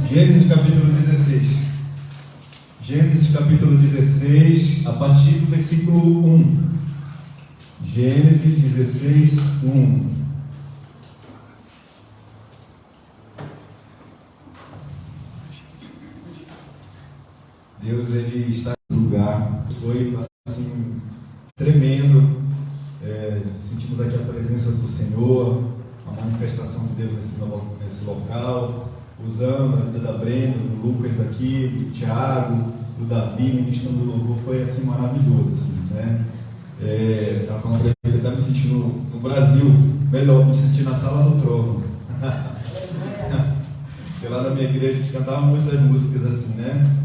Gênesis capítulo 16. Gênesis capítulo 16, a partir do versículo 1. Gênesis 16, 1. Deus, Ele está nesse lugar. Foi assim, tremendo. Sentimos aqui a presença do Senhor, a manifestação de Deus nesse local, usando a vida da Brenda, do Lucas aqui, do Thiago, do Davi, ministrando o louvor. Foi assim maravilhoso, assim, né? Estava falando para ele, estava me sentindo no Brasil, melhor, me sentir na sala do trono. Porque lá na minha igreja a gente cantava muitas músicas assim, né?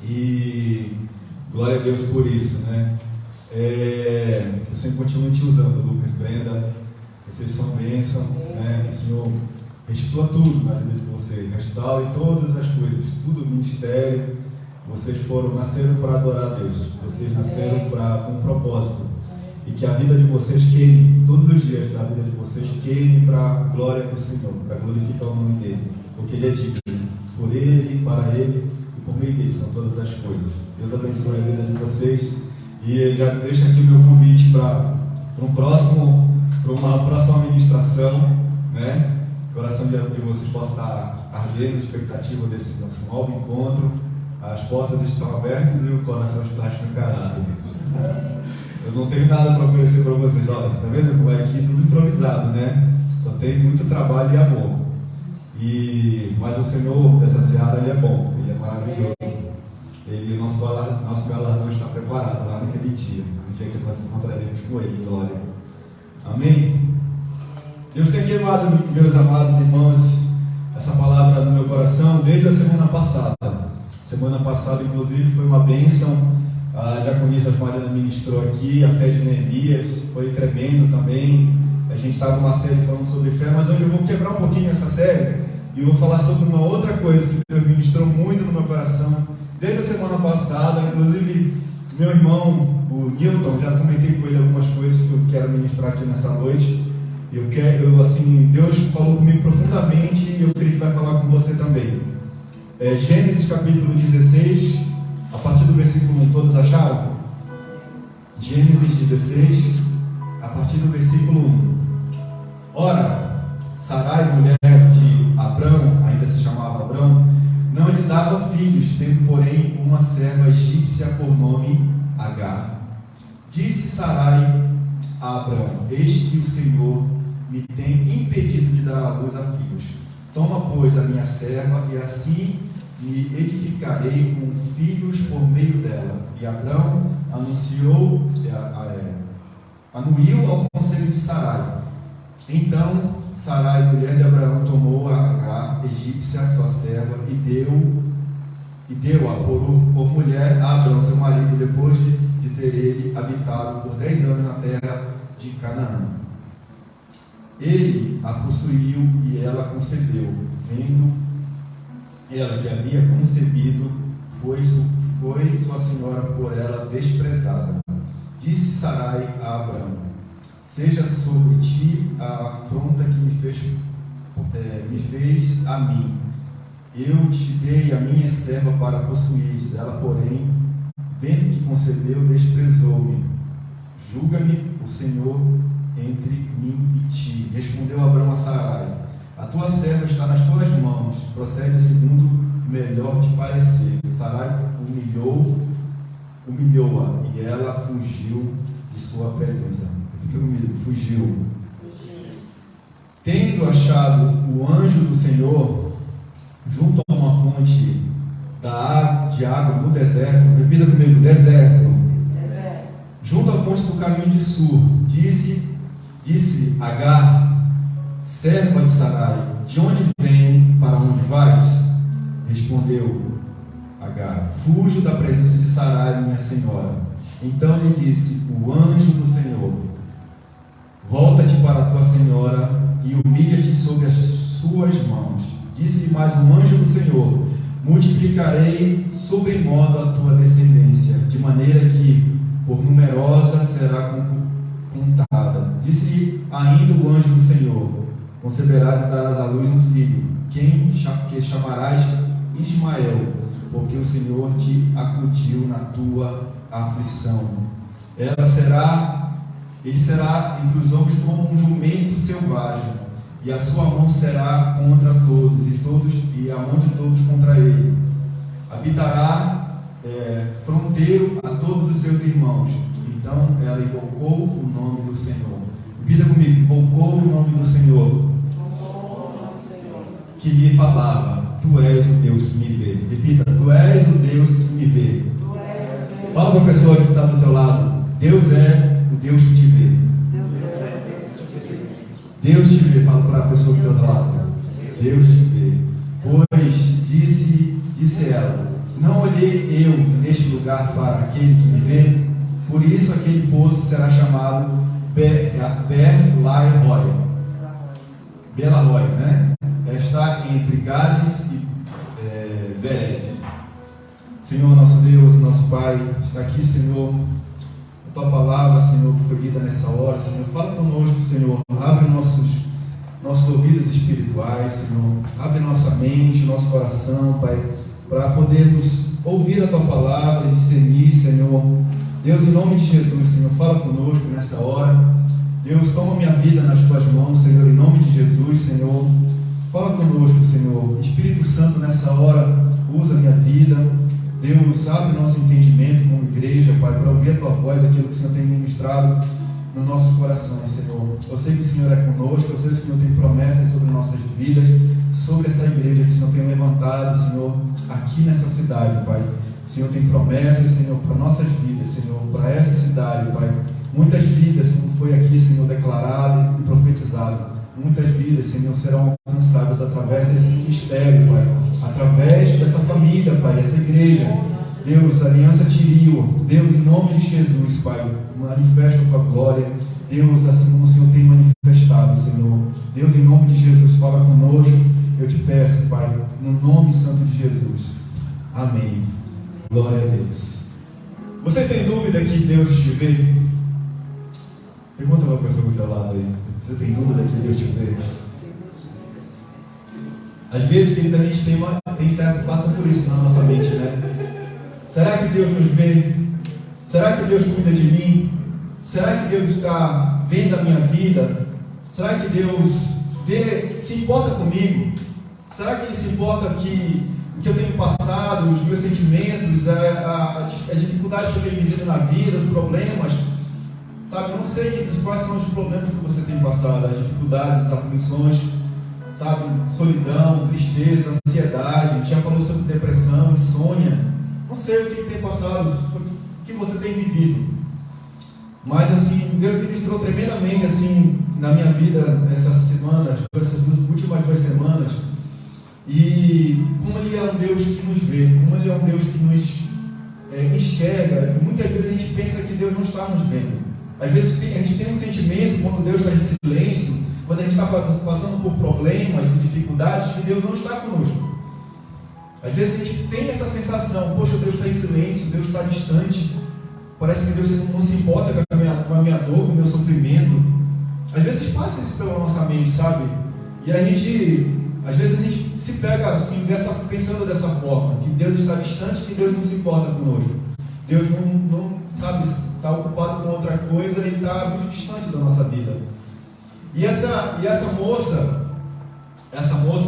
E glória a Deus por isso, né? Que o Senhor continue te usando, Lucas, Brenda, vocês são bênção, né? Que o Senhor restitua tudo na vida de vocês, restaure todas as coisas, tudo o ministério. Vocês nasceram para adorar a Deus, vocês nasceram com um propósito, e que a vida de vocês queime, todos os dias da vida de vocês queime para a glória do Senhor, para glorificar o nome dEle, porque Ele é digno, por Ele, para Ele e por meio dEle são todas as coisas. Deus abençoe a vida de vocês, e já deixa aqui o meu convite para uma próxima ministração, né? O coração de vocês possa estar ardendo de expectativa desse nosso novo encontro. As portas estão abertas e o coração está escancarado. Eu não tenho nada para oferecer para vocês. Olha, tá vendo como é aqui tudo improvisado, né? Só tem muito trabalho e amor. Mas o Senhor dessa seara, Ele é bom, Ele é maravilhoso. Nosso galardão está preparado lá naquele dia, no dia que nós encontraremos com Ele, glória. Amém? Deus tem queimado, meus amados irmãos, essa palavra no meu coração desde a semana passada. Semana passada, inclusive, foi uma bênção. A diaconisa Mariana ministrou aqui, a fé de Neemias foi tremendo também. A gente estava numa série falando sobre fé, mas hoje eu vou quebrar um pouquinho essa série e vou falar sobre uma outra coisa que Deus ministrou muito no meu coração desde a semana passada. Inclusive, meu irmão, o Newton, já comentei com ele algumas coisas que eu quero ministrar aqui nessa noite. Deus falou comigo profundamente e eu creio que vai falar com você também. Gênesis capítulo 16, a partir do versículo 1, todos acharam? Gênesis 16, a partir do versículo 1. Ora, Sarai, mulher de Abrão, ainda se chamava Abrão, não lhe dava filhos, tendo porém uma serva egípcia por nome Agar. Disse Sarai a Abrão: eis que o Senhor me tem impedido de dar à luz a filhos. Toma, pois, a minha serva, e assim me edificarei com filhos por meio dela. E Abrão anuiu ao conselho de Sarai. Então Sarai, mulher de Abraão, tomou a Agar, egípcia, sua serva, e deu-a por mulher a Abrão, seu marido, depois de ter ele habitado por 10 anos na terra de Canaã. Ele a possuiu e ela concebeu. Vendo ela que havia concebido, foi sua senhora por ela desprezada. Disse Sarai a Abrão: seja sobre ti a afronta que me fez a mim. Eu te dei a minha serva para possuir. Ela, porém, vendo que concebeu, desprezou-me. Julga-me o Senhor entre mim e ti. Respondeu Abrão a Sarai: a tua serva está nas tuas mãos, procede segundo melhor te parecer. Sarai humilhou-a, e ela fugiu de sua presença. Fugiu. Tendo achado o anjo do Senhor junto a uma fonte de água no deserto, repita comigo, deserto. Junto à fonte do caminho de Sur, disse Agar, serva de Sarai: de onde vem, para onde vais? Respondeu Agar: fujo da presença de Sarai, minha senhora. Então lhe disse o anjo do Senhor: volta-te para a tua senhora e humilha-te sob as suas mãos. Disse-lhe mais um anjo do Senhor: multiplicarei sobremodo a tua descendência, de maneira que por numerosa será contada. Disse-lhe ainda o anjo do Senhor: conceberás e darás à luz um filho, que chamarás Ismael, porque o Senhor te acudiu na tua aflição. Ele será entre os homens como um jumento selvagem, e a sua mão será contra todos, e a mão de todos contra ele. Habitará fronteiro a todos os seus irmãos. Então ela invocou o nome do Senhor. Repita comigo: invocou o nome do Senhor, que lhe falava: tu és o Deus que me vê. Repita: tu és o Deus que me vê. Fala para a pessoa que está do teu lado: Deus é o Deus que te vê. Deus te vê. Fala para a pessoa que está do teu lado: Deus te vê. Pois disse ela: não olhei eu neste lugar para aquele que me vê? Por isso aquele poço será chamado Ber-Lahai-Roi. Belaroi, né? Está entre Gades e Bered. Senhor, nosso Deus, nosso Pai, está aqui, Senhor, a tua palavra, Senhor, que foi lida nessa hora. Senhor, fala conosco, Senhor. Abre nossos ouvidos espirituais, Senhor. Abre nossa mente, nosso coração, Pai, para podermos ouvir a tua palavra e discernir, Senhor. Deus, em nome de Jesus, Senhor, fala conosco nessa hora. Deus, toma minha vida nas tuas mãos, Senhor, em nome de Jesus, Senhor. Fala conosco, Senhor. Espírito Santo, nessa hora, usa minha vida. Deus, abre nosso entendimento como igreja, Pai, para ouvir a tua voz, aquilo que o Senhor tem ministrado no nosso coração, Senhor. Eu sei que o Senhor é conosco, eu sei que o Senhor tem promessas sobre nossas vidas, sobre essa igreja que o Senhor tem levantado, Senhor, aqui nessa cidade, Pai. O Senhor tem promessas, Senhor, para nossas vidas, Senhor, para essa cidade, Pai. Muitas vidas, como foi aqui, Senhor, declarado e profetizado. Muitas vidas, Senhor, serão alcançadas através desse ministério, Pai. Através dessa família, Pai, dessa igreja. Deus, Aliança Tirio. Deus, em nome de Jesus, Pai, manifesta a tua glória. Deus, assim como o Senhor tem manifestado, Senhor. Deus, em nome de Jesus, fala conosco. Eu te peço, Pai, no nome santo de Jesus. Amém. Glória a Deus. Você tem dúvida que Deus te vê? Pergunta para a pessoa do teu lado aí. Você tem dúvida que Deus te vê? Às vezes, querida, a gente tem certo, passa por isso na nossa mente, né? Será que Deus nos vê? Será que Deus cuida de mim? Será que Deus está vendo a minha vida? Será que Deus se importa comigo? Será que Ele se importa que o que eu tenho passado, os meus sentimentos, as dificuldades que eu tenho vivido na vida, os problemas? Sabe, eu não sei quais são os problemas que você tem passado, as dificuldades, as aflições, sabe, solidão, tristeza, ansiedade. A gente já falou sobre depressão, insônia. Não sei o que tem passado, o que você tem vivido. Mas assim, Deus ministrou tremendamente assim na minha vida essas semanas, essas últimas 2 semanas. E como Ele é um Deus que nos vê, como Ele é um Deus que nos enxerga. E muitas vezes a gente pensa que Deus não está nos vendo. Às vezes a gente tem um sentimento, quando Deus está em silêncio, quando a gente está passando por problemas e dificuldades, que Deus não está conosco. Às vezes a gente tem essa sensação: poxa, Deus está em silêncio, Deus está distante, parece que Deus não se importa com a minha dor, com o meu sofrimento. Às vezes passa isso pela nossa mente, sabe? E às vezes a gente se pega assim, pensando dessa forma, que Deus está distante, que Deus não se importa conosco. Deus não sabe, está ocupado com outra coisa e está muito distante da nossa vida. E essa moça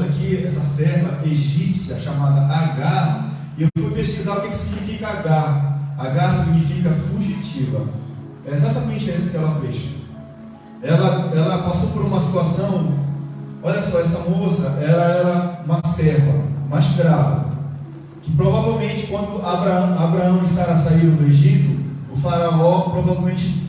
aqui, essa serva egípcia chamada Agar, e eu fui pesquisar o que significa Agar. Agar significa fugitiva. É exatamente isso que ela fez. Ela passou por uma situação. Olha só, essa moça, ela era uma serva, uma escrava, que provavelmente quando Abraão e Sara saíram do Egito, o faraó provavelmente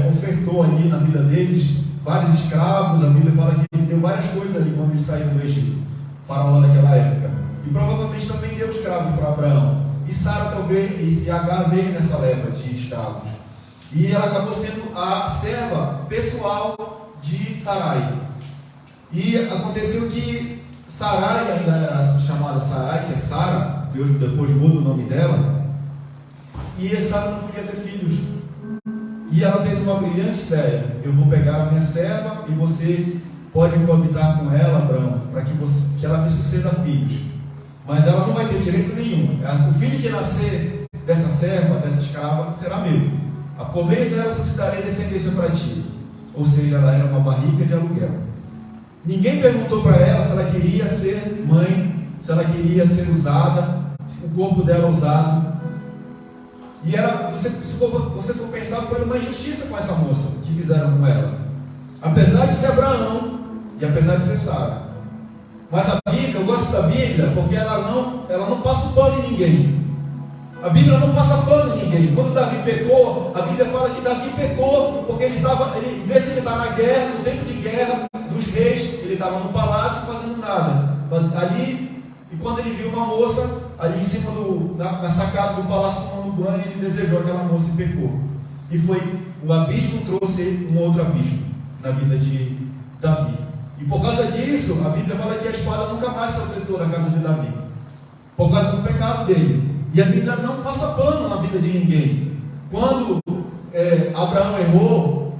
ofertou ali na vida deles vários escravos. A Bíblia fala que ele deu várias coisas ali quando eles saíram do Egito, o faraó daquela época. E provavelmente também deu escravos para Abraão. E Sara talvez, e Agar veio nessa leva de escravos. E ela acabou sendo a serva pessoal de Sarai. E aconteceu que Sarai, ainda era chamada Sarai, que é Sara, Deus depois muda o nome dela, e Sara não podia ter filhos. E ela teve uma brilhante ideia: eu vou pegar a minha serva e você pode coabitar com ela, Abraão, para que ela me suceda filhos. Mas ela não vai ter direito nenhum. O filho que nascer dessa serva, dessa escrava, será meu. Por meio dela suscitarei descendência para ti. Ou seja, ela era uma barriga de aluguel. Ninguém perguntou para ela se ela queria ser mãe, se ela queria ser usada, o corpo dela usado. E se você for pensar, foi uma injustiça com essa moça que fizeram com ela. Apesar de ser Abraão e apesar de ser Sara. Mas a Bíblia, eu gosto da Bíblia porque ela não passa pano em ninguém. A Bíblia não passa pano em ninguém. Quando Davi pecou, a Bíblia fala que Davi pecou porque mesmo ele estar na guerra, no tempo de guerra dos reis, ele estava no palácio fazendo nada. Mas ali, e quando ele viu uma moça ali em cima na sacada do palácio tomando banho, ele desejou aquela moça e pecou. E o abismo trouxe um outro abismo na vida de Davi. E por causa disso, a Bíblia fala que a espada nunca mais se acertou na casa de Davi, por causa do pecado dele. E a Bíblia não passa pano na vida de ninguém. Quando Abraão errou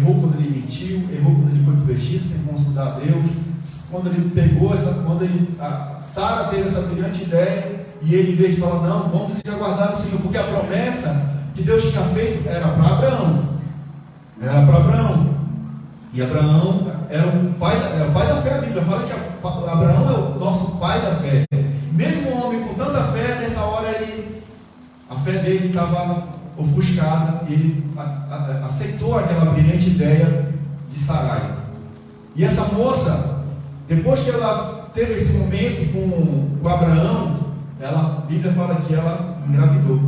quando ele mentiu, errou quando ele foi para o Egito sem consultar a Deus, quando ele pegou Sara teve essa brilhante ideia, e ele, em vez de falar, não, vamos se aguardar no Senhor, porque a promessa que Deus tinha feito era para Abraão. E Abraão era o pai da fé. A Bíblia fala que Abraão é o nosso pai da fé. Mesmo um homem com tanta fé, nessa hora a fé dele estava ofuscada, e ele aceitou aquela brilhante ideia de Sarai. E essa moça, depois que ela teve esse momento com Abraão, a Bíblia fala que ela engravidou.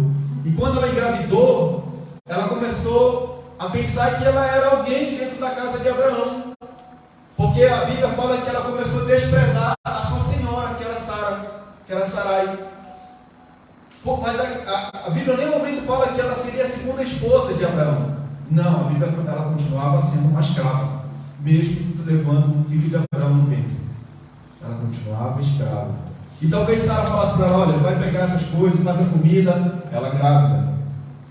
E quando ela engravidou, ela começou a pensar que ela era alguém dentro da casa de Abraão, porque a Bíblia fala que ela começou a desprezar a sua senhora, que era Sarai. Mas a Bíblia em nenhum momento fala que ela seria a segunda esposa de Abraão. Não, a Bíblia, ela continuava sendo uma escrava, mesmo levando um filho de Abraão no ventre. Ela continuava escrava. E talvez Sara falasse para ela, olha, vai pegar essas coisas, faz a comida. Ela grávida,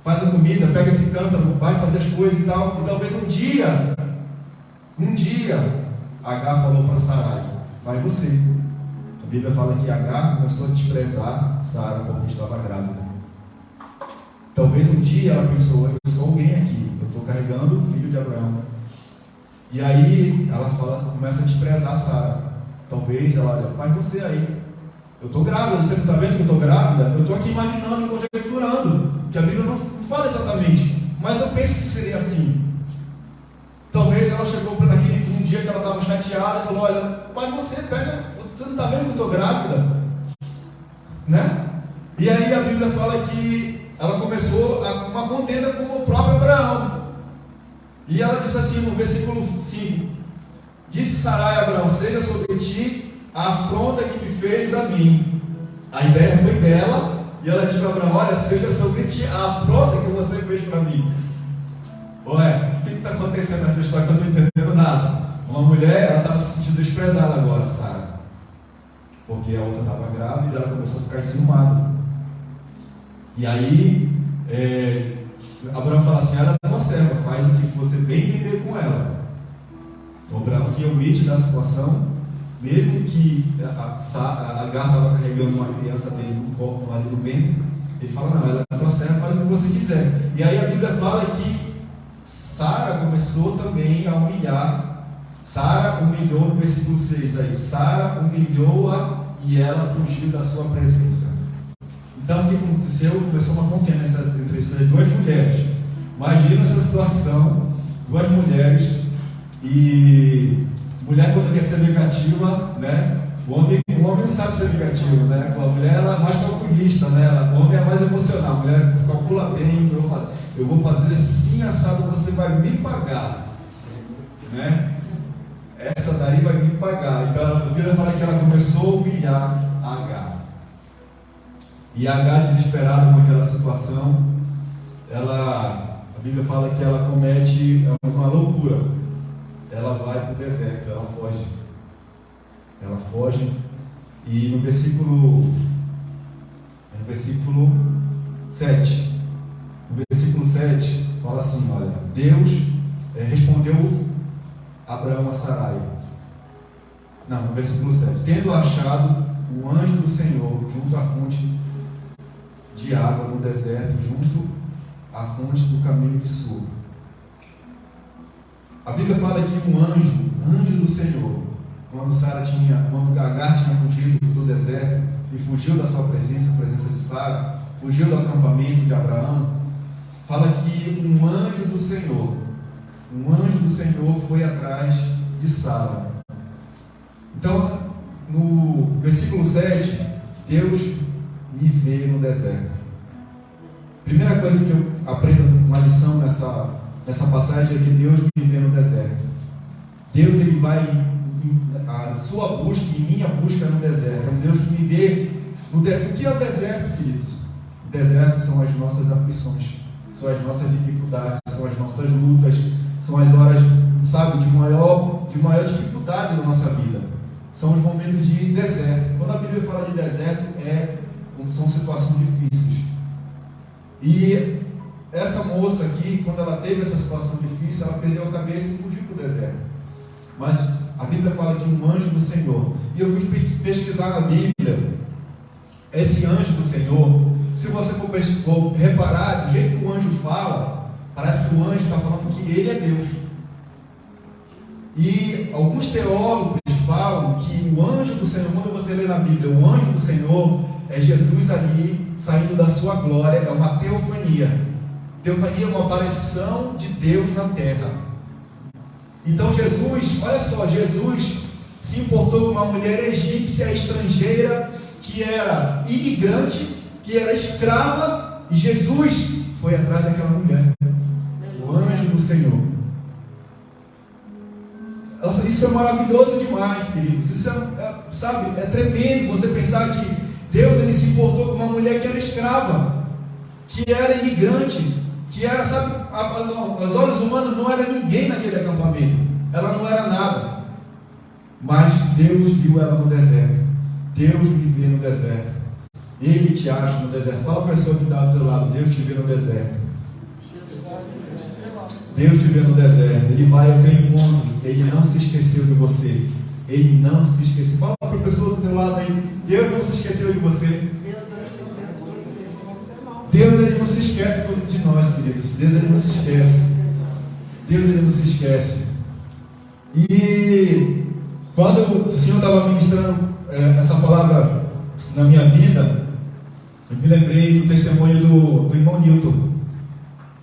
faz a comida, pega esse cântaro, vai fazer as coisas e tal. E talvez um dia Agar falou para Sarai, vai você. A Bíblia fala que Agar começou a desprezar Sara porque estava grávida. Talvez um dia ela pensou, eu sou alguém aqui, eu estou carregando o filho de Abraão. E aí ela começa a desprezar Sara. Talvez ela olha, faz você aí. Eu estou grávida, você não está vendo que eu estou grávida? Eu estou aqui imaginando, conjecturando, que a Bíblia não fala exatamente, mas eu penso que seria assim. Talvez ela chegou para um dia que ela estava chateada e falou, olha, pai, você não está vendo que eu estou grávida? Né? E aí a Bíblia fala que ela começou uma contenda com o próprio Abraão. E ela disse assim no versículo 5, disse Sarai a Abraão, seja sobre ti a afronta que me fez a mim. A ideia foi dela, e ela disse para Abraão, olha, seja sobre ti a afronta que você fez para mim. Ué, o que está acontecendo nessa história que eu não estou entendendo nada? Uma mulher, ela estava se sentindo desprezada agora, Sara, porque a outra estava grávida e ela começou a ficar enciumada. E aí Abraão fala assim, ela é tua serva, faz o que você bem entender com ela. Então Abraão se omite da situação, mesmo que a Agar estava carregando uma criança dele no corpo, ali no ventre. Ele fala, não, ela é tua serva, faz o que você quiser. E aí a Bíblia fala que Sara começou também a humilhar. Sara humilhou no versículo 6 aí. Sara humilhou-a e ela fugiu da sua presença. Então o que aconteceu? Começou uma contenda entre essas duas mulheres. Imagina essa situação, duas mulheres, e mulher quando quer ser negativa, né? O homem não sabe ser negativo, né? A mulher ela é mais calculista, né? O homem é mais emocional, a mulher calcula bem o que eu vou fazer. Eu vou fazer assim assado, você vai me pagar, né? Essa daí vai me pagar. Então a Bíblia fala que ela começou a humilhar a Agar. E a Agar, desesperada com aquela situação, a Bíblia fala que ela comete uma loucura. Ela vai para o deserto, ela foge. Ela foge. E no versículo 7. No versículo 7 fala assim, olha, Deus respondeu Abraão a Sarai, Não, no versículo 7. Tendo achado o anjo do Senhor junto à fonte de água no deserto, junto à fonte do caminho de Sur. A Bíblia fala que um anjo do Senhor, quando Agar tinha fugido do deserto e fugiu da sua presença, a presença de Sara, fugiu do acampamento de Abraão, fala que um anjo do Senhor foi atrás de Sara. Então, no versículo 7, Deus me vê no deserto. Primeira coisa que eu aprendo, uma lição nessa passagem, é que Deus me vê no deserto. Deus, ele vai a sua busca e minha busca no deserto. É um Deus que me vê no deserto. O que é o deserto, queridos? O deserto são as nossas aflições, são as nossas dificuldades, são as nossas lutas, são as horas, sabe, de maior dificuldade da nossa vida. São os momentos de deserto. Quando a Bíblia fala de deserto, são situações difíceis. E essa moça aqui, quando ela teve essa situação difícil, ela perdeu a cabeça e fugiu para o deserto. Mas a Bíblia fala que um anjo do Senhor, e eu fui pesquisar na Bíblia, esse anjo do Senhor, se você for reparar, do jeito que o anjo fala, parece que o anjo está falando que ele é Deus. E alguns teólogos falam que o anjo do Senhor, quando você lê na Bíblia, o anjo do Senhor é Jesus ali saindo da sua glória, é uma teofania. Teofania é uma aparição de Deus na terra. Então Jesus, olha só, Jesus se importou com uma mulher egípcia estrangeira, que era imigrante, que era escrava, e Jesus foi atrás daquela mulher, o anjo do Senhor. Nossa, isso é maravilhoso demais, queridos. Isso é tremendo você pensar que Deus, ele se importou com uma mulher que era escrava, que era imigrante, que era, aos olhos humanos não era ninguém naquele acampamento, ela não era nada, mas Deus viu ela no deserto. Deus me vê no deserto, Ele te acha no deserto. Fala a pessoa que está do teu lado: Deus te vê no deserto. Deus te vê no deserto. Ele vai ao teu encontro. Ele não se esqueceu de você. Ele não se esqueceu. Fala para a pessoa do teu lado aí: Deus não se esqueceu de você. Deus, ele não se esquece de nós, queridos. Deus, ele não se esquece. Deus, ele não se esquece. E quando o Senhor estava ministrando essa palavra na minha vida, eu me lembrei do testemunho do irmão Nilton.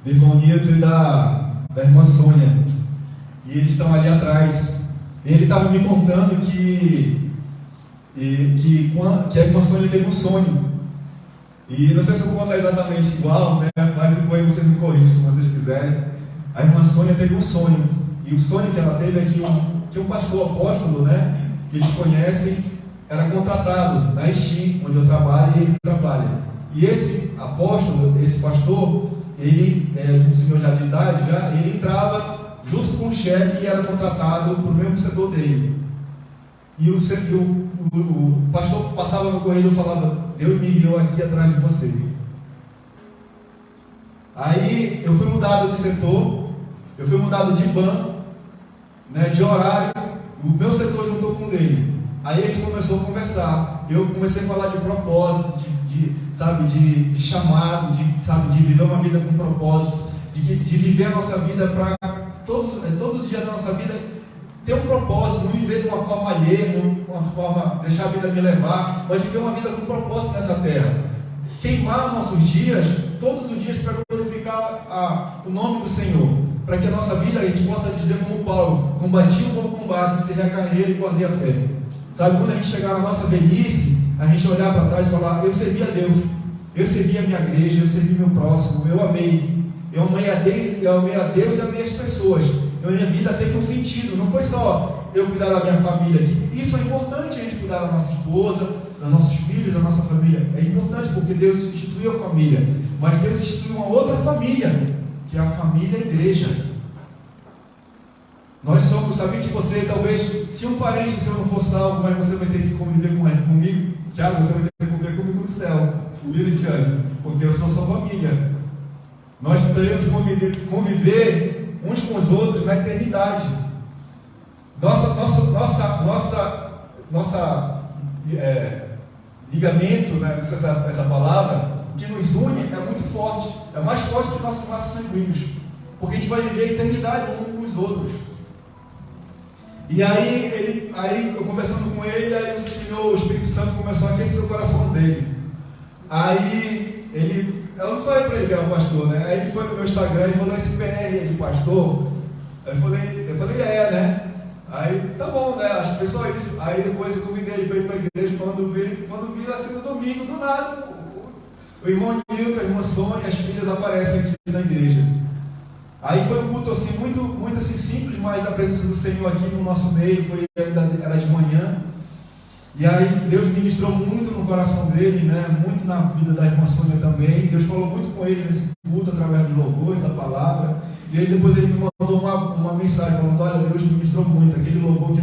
Do irmão Nilton e da irmã Sônia. E eles estão ali atrás. Ele estava me contando que a irmã Sônia teve um sonho. E não sei se eu vou contar exatamente igual, né? Mas depois vocês me corrigem se vocês quiserem. A irmã Sônia teve um sonho. E o sonho que ela teve é que um pastor apóstolo, né, que eles conhecem, era contratado na Steam, onde eu trabalho, e ele trabalha. E esse apóstolo, esse pastor, ele, um senhor já de idade, ele entrava junto com o chefe e era contratado para o mesmo setor dele. E o pastor passava no corredor e falava: Deus me enviou aqui atrás de você. Aí eu fui mudado de setor, eu fui mudado de banco, né, de horário. O meu setor juntou com o dele. Aí a gente começou a conversar. Eu comecei a falar de propósito, de chamado, de viver uma vida com propósito, de viver a nossa vida para todos os dias da nossa vida ter um propósito, não viver de uma forma alheia, deixar a vida me levar, mas viver uma vida com propósito nessa terra. Queimar nossos dias, todos os dias, para glorificar o nome do Senhor, para que a nossa vida, a gente possa dizer como Paulo: combati o bom combate, encerrei a carreira e guardei a fé. Sabe, quando a gente chegar na nossa velhice, a gente olhar para trás e falar: eu servi a Deus, eu servi a minha igreja, eu servi meu próximo, eu amei a Deus e amei as pessoas. A minha vida teve um sentido, não foi só eu cuidar da minha família. Isso é importante, a gente cuidar da nossa esposa, dos nossos filhos, da nossa família. É importante porque Deus instituiu a família, mas Deus instituiu uma outra família, que é a família igreja. Nós somos, sabia que você talvez, se um parente seu não for salvo, mas você vai ter que conviver comigo, Tiago, você vai ter que conviver comigo no céu, porque eu sou sua família. Nós teremos que conviver uns com os outros na eternidade. Nossa nossa ligamento, né, essa palavra, o que nos une é muito forte, é mais forte que nossos laços sanguíneos, porque a gente vai viver a eternidade um com os outros. E aí eu conversando com ele, aí o Senhor, o Espírito Santo começou a aquecer o coração dele. Aí eu não falei para ele que era pastor, né? Aí ele foi no meu Instagram e falou: esse PR é de pastor? Eu falei, né? Aí, tá bom, né? Acho que foi só isso. Aí depois eu convidei ele para ir para a igreja. Quando vi assim no domingo, do nada, o irmão Nilton, a irmã Sônia, as filhas aparecem aqui na igreja. Aí foi um culto assim, muito assim, simples, mas a presença do Senhor aqui no nosso meio, era de manhã. E aí Deus ministrou muito no coração dele, né? Muito na vida da irmã Sônia também. Deus falou muito com ele nesse culto, através do louvor e da palavra. E aí depois ele me mandou uma mensagem falando: olha, Deus ministrou muito, aquele louvor que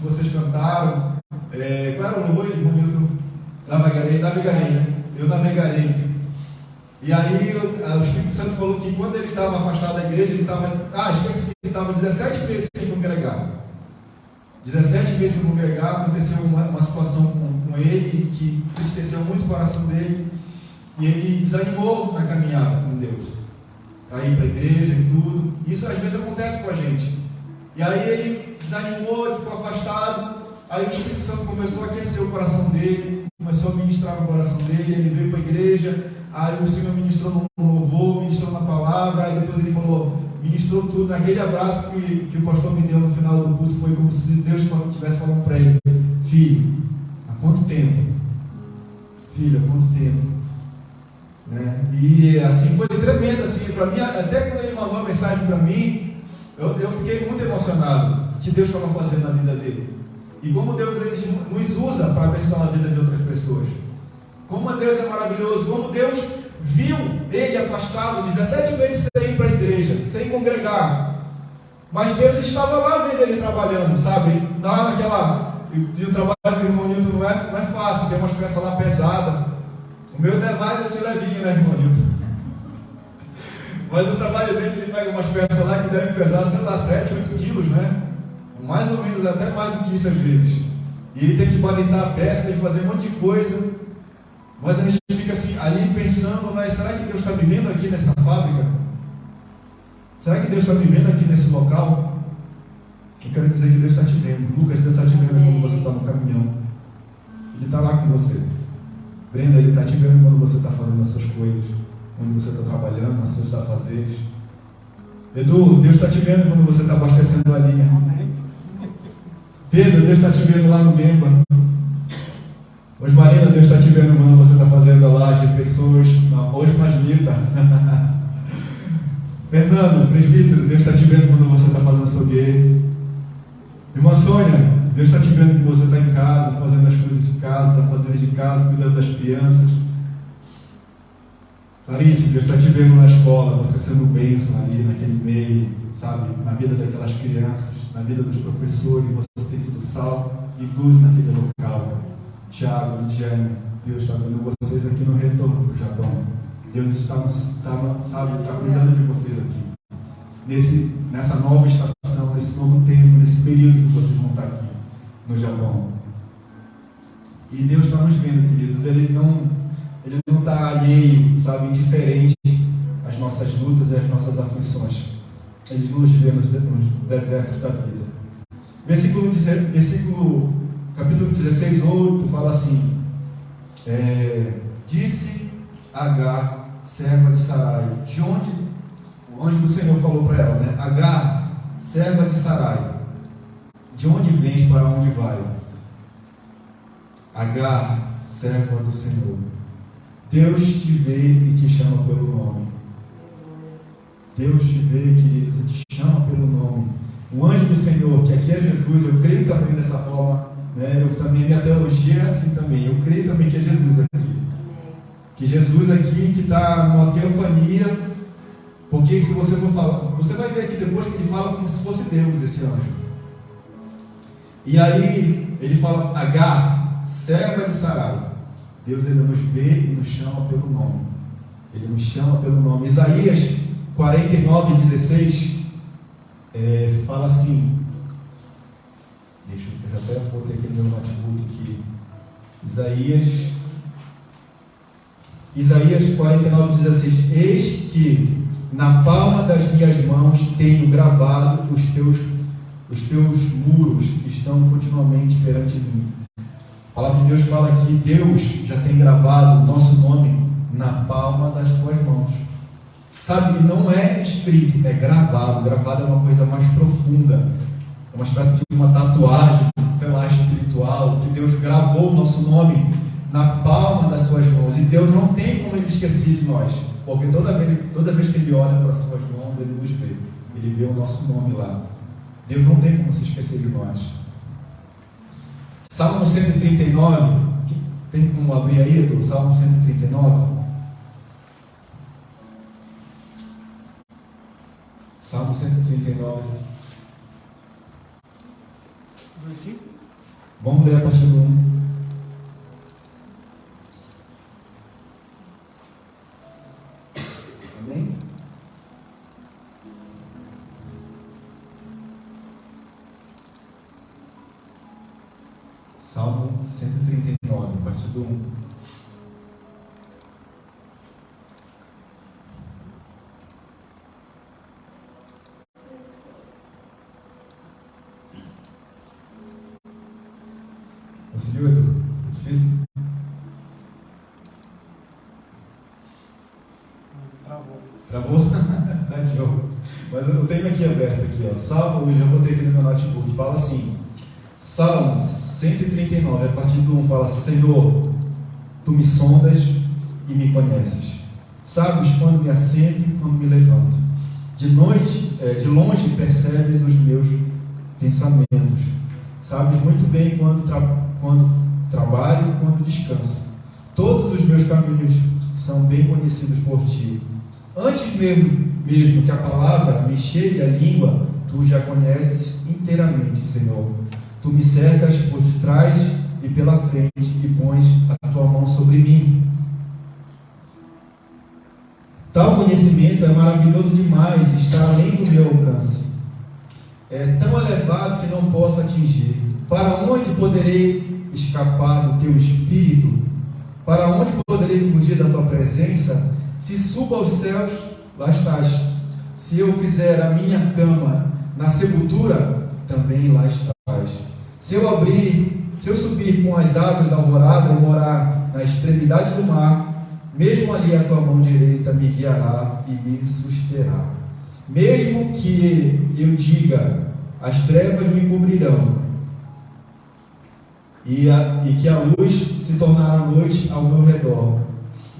vocês cantaram. Qual era o louvor, irmão Milton? Navegarei, né? Eu navegarei. E aí o Espírito Santo falou que quando ele estava afastado da igreja, ele estava 17 meses sem congregar. 17 meses sem congregar, aconteceu uma situação com ele que entristeceu muito o coração dele, e ele desanimou na caminhada com Deus, para ir para a igreja e tudo. Isso às vezes acontece com a gente. E aí ele desanimou, ficou afastado. Aí o Espírito Santo começou a aquecer o coração dele, começou a ministrar no coração dele. Ele veio para a igreja, aí o Senhor ministrou no louvor, ministrou na palavra. Aí depois ele falou, ministrou tudo. Naquele abraço que o pastor me deu no final do culto, foi como se Deus estivesse falando para ele: filho, há quanto tempo? Filho, há quanto tempo? Né? E assim foi tremendo assim, para mim. Até quando ele mandou a mensagem para mim, eu fiquei muito emocionado que Deus estava fazendo na vida dele. E como Deus nos usa para abençoar a vida de outras pessoas. Como Deus é maravilhoso. Como Deus viu ele afastado 17 meses sem ir para a igreja, sem congregar. Mas Deus estava lá vendo ele trabalhando, sabe? Lá e o trabalho do irmão Nilton não é fácil, tem umas peças lá pesadas. O meu é mais assim levinho, né, irmão Nilton? Mas o trabalho dele, ele pega umas peças lá que devem pesar, sei lá, 7, 8 quilos, né? Mais ou menos, até mais do que isso às vezes. E ele tem que balitar a peça, tem que fazer um monte de coisa. Mas a gente fica assim, ali pensando, mas será que Deus está me vendo aqui nessa fábrica? Será que Deus está me vendo aqui nesse local? Eu quero dizer que Deus está te vendo. Lucas, Deus está te vendo quando você está no caminhão. Ele está lá com você. Brenda, Ele está te vendo quando você está fazendo as suas coisas, quando você está trabalhando, os seus afazeres. Edu, Deus está te vendo quando você está abastecendo a linha. Pedro, Deus está te vendo lá no Gemba. Osmarina, Deus está te vendo quando você está fazendo a laje de pessoas. Hoje Masmita. Fernando, presbítero, Deus está te vendo quando você está fazendo açougueiro. Irmã Sônia, Deus está te vendo que você está em casa, fazendo as coisas de casa, afazeres de casa, cuidando das crianças. Clarice, Deus está te vendo na escola, você sendo bênção ali naquele meio, sabe, na vida daquelas crianças, na vida dos professores, você tem sido sal e luz naquele local. Tiago, Lidiane, Deus está vendo vocês aqui no retorno do Japão. Deus está cuidando de vocês aqui. Nessa nova estação, nesse novo tempo, nesse período que vocês vão estar aqui no Japão. E Deus está nos vendo, queridos. Ele não está alheio, sabe, indiferente às nossas lutas e às nossas aflições. Ele nos vê nos desertos da vida. Capítulo 16, 8, fala assim: disse Agar, serva de Sarai, de onde o anjo do Senhor falou para ela, né? Agar, serva de Sarai, de onde vens, para onde vai? Agar, serva do Senhor, Deus te vê e te chama pelo nome. Deus te vê, queridos, e te chama pelo nome. O anjo do Senhor, que aqui é Jesus, eu creio também dessa forma, né? Eu também, minha teologia é assim também. Eu creio também que é Jesus aqui. Que Jesus aqui, que está numa teofania, porque se você for falar, você vai ver aqui depois que ele fala como se fosse Deus, esse anjo. E aí, ele fala: Agar, serva de Sarai. Deus, ele nos vê e nos chama pelo nome. Ele nos chama pelo nome. Isaías 49, 16 fala assim: Eu até botei aqui no meu notebook aqui. Isaías 49:16. Eis que na palma das minhas mãos tenho gravado os teus muros, que estão continuamente perante mim. A palavra de Deus fala que Deus já tem gravado o nosso nome na palma das suas mãos. Sabe, e não é escrito, é gravado. Gravado é uma coisa mais profunda, é uma espécie de uma tatuagem, sei lá, espiritual, que Deus gravou o nosso nome na palma das suas mãos. E Deus não tem como Ele esquecer de nós, porque toda vez que Ele olha para as suas mãos, Ele nos vê. Ele vê o nosso nome lá. Deus não tem como se esquecer de nós. Salmo 139, tem como abrir aí, do Salmo 139? Salmo 139. Versículo? Vamos ler a partir do 1. Amém? Salmo 139, a partir do 1. Conseguiu, Edu? Difícil? Travou? Tá, show. Mas eu tenho aqui aberto aqui, ó. Salmo, eu já botei aqui no meu notebook, fala assim. Salmo 139, a partir do 1, fala: Senhor, tu me sondas e me conheces. Sabes quando me assento e quando me levanto. De longe percebes os meus pensamentos. Sabes muito bem quando trabalho e quando descanso. Todos os meus caminhos são bem conhecidos por ti. Antes mesmo que a palavra me chegue à língua, tu já conheces inteiramente, Senhor. Tu me cercas por detrás e pela frente e pões a tua mão sobre mim. Tal conhecimento é maravilhoso demais e está além do meu alcance. É tão elevado que não posso atingir. Para onde poderei escapar do teu espírito? Para onde poderei fugir da tua presença? Se subo aos céus, lá estás. Se eu fizer a minha cama na sepultura, também lá estás. Se eu subir com as asas da alvorada e morar na extremidade do mar, mesmo ali a tua mão direita me guiará e me susterá. Mesmo que eu diga, as trevas me cobrirão, e que a luz se tornará noite ao meu redor,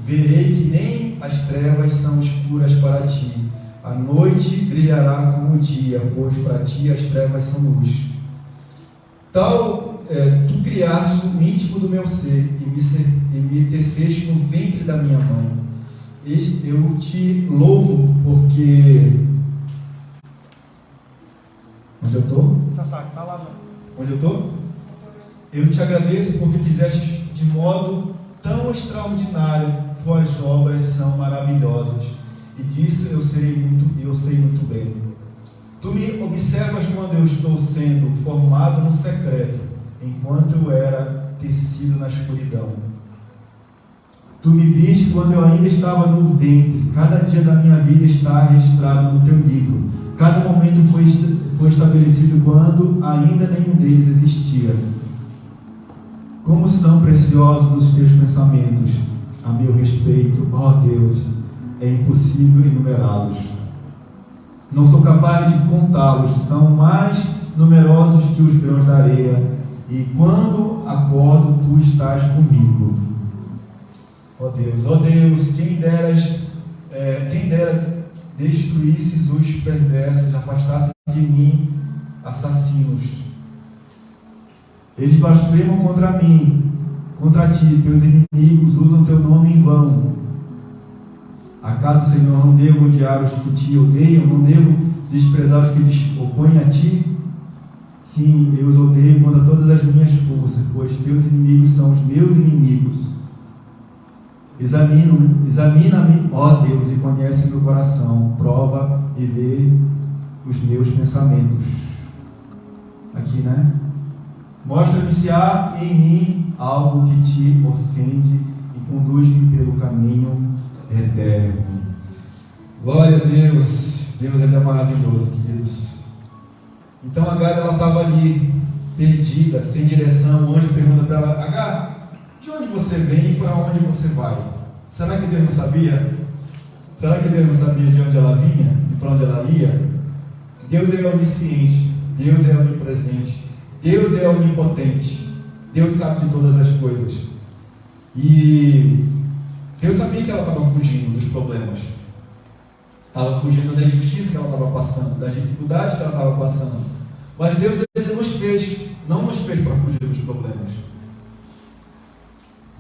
verei que nem as trevas são escuras para ti. A noite brilhará como o dia, pois para ti as trevas são luz. Tu criaste o íntimo do meu ser e me teceste no ventre da minha mãe. Eu te louvo porque... Onde eu estou? Tá lá, não. Onde eu estou? Eu te agradeço porque fizeste de modo tão extraordinário. Tuas obras são maravilhosas. E disso eu sei muito bem. Tu me observas quando eu estou sendo formado no secreto, enquanto eu era tecido na escuridão. Tu me viste quando eu ainda estava no ventre. Cada dia da minha vida está registrado no teu livro. Cada momento foi estabelecido quando ainda nenhum deles existia. Como são preciosos os teus pensamentos a meu respeito, ó Deus, é impossível enumerá-los. Não sou capaz de contá-los, são mais numerosos que os grãos da areia, e quando acordo, tu estás comigo. Ó Deus, quem dera destruísses os perversos, afastasse de mim assassinos. Eles blasfemam contra mim, contra ti, teus inimigos usam teu nome em vão. Acaso, Senhor, não devo odiar os que te odeiam? Não devo desprezar os que te opõem a ti? Sim, eu os odeio contra todas as minhas forças, pois teus inimigos são os meus inimigos. Examina-me, ó Deus, e conhece meu coração. Prova e vê os meus pensamentos. Aqui, né? Mostra-me se há em mim algo que te ofende e conduz-me pelo caminho eterno. Glória a Deus. Deus é maravilhoso, queridos. Então Agar, ela estava ali, perdida, sem direção. O anjo pergunta para ela: Agar, de onde você vem e para onde você vai? Será que Deus não sabia? Será que Deus não sabia de onde ela vinha e para onde ela ia? Deus é onisciente, Deus é onipresente, Deus é onipotente, Deus sabe de todas as coisas. E Deus sabia que ela estava fugindo dos problemas, estava fugindo da injustiça que ela estava passando, das dificuldades que ela estava passando. Mas Deus, Ele nos fez, não nos fez para fugir dos problemas.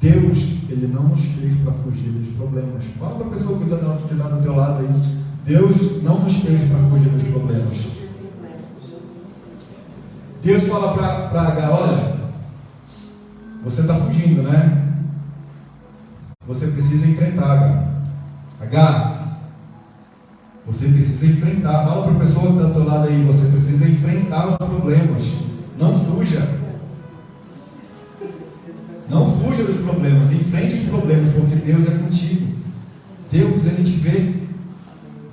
Deus, Ele não nos fez para fugir dos problemas. Fala para a pessoa que está do teu lado aí. Deus não nos fez para fugir dos problemas. Deus fala para Agar: olha, você está fugindo, né? Você precisa enfrentar, Agar. Agar, você precisa enfrentar. Fala para a pessoa que está do teu lado aí: você precisa enfrentar os problemas. Não fuja. Não fuja dos problemas, enfrente os problemas, porque Deus é contigo. Deus, Ele te vê.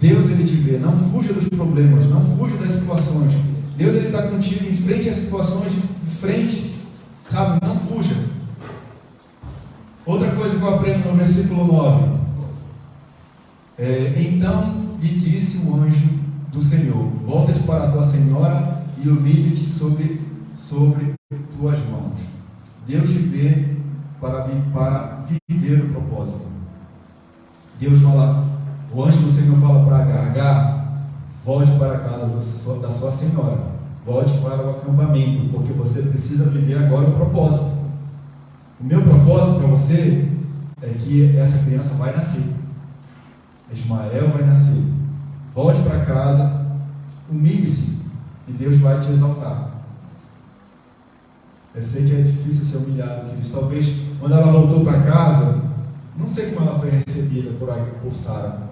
Deus, Ele te vê. Não fuja dos problemas, não fuja das situações. Deus, Ele está contigo. Enfrente as situações de frente, sabe? Não fuja. Outra coisa que eu aprendo no versículo 9. Então lhe disse o anjo do Senhor: volta-te para a tua senhora e humilha-te sobre tuas mãos. Deus te vê para viver o propósito. Deus fala, o anjo do Senhor fala para Agar: Agar, volte para a casa da sua senhora, volte para o acampamento, porque você precisa viver agora o propósito. O meu propósito para você é que essa criança vai nascer. Ismael vai nascer. Volte para casa, humilhe-se, e Deus vai te exaltar. Eu sei que é difícil ser humilhado, queridos. Talvez quando ela voltou para casa, não sei como ela foi recebida por Sara.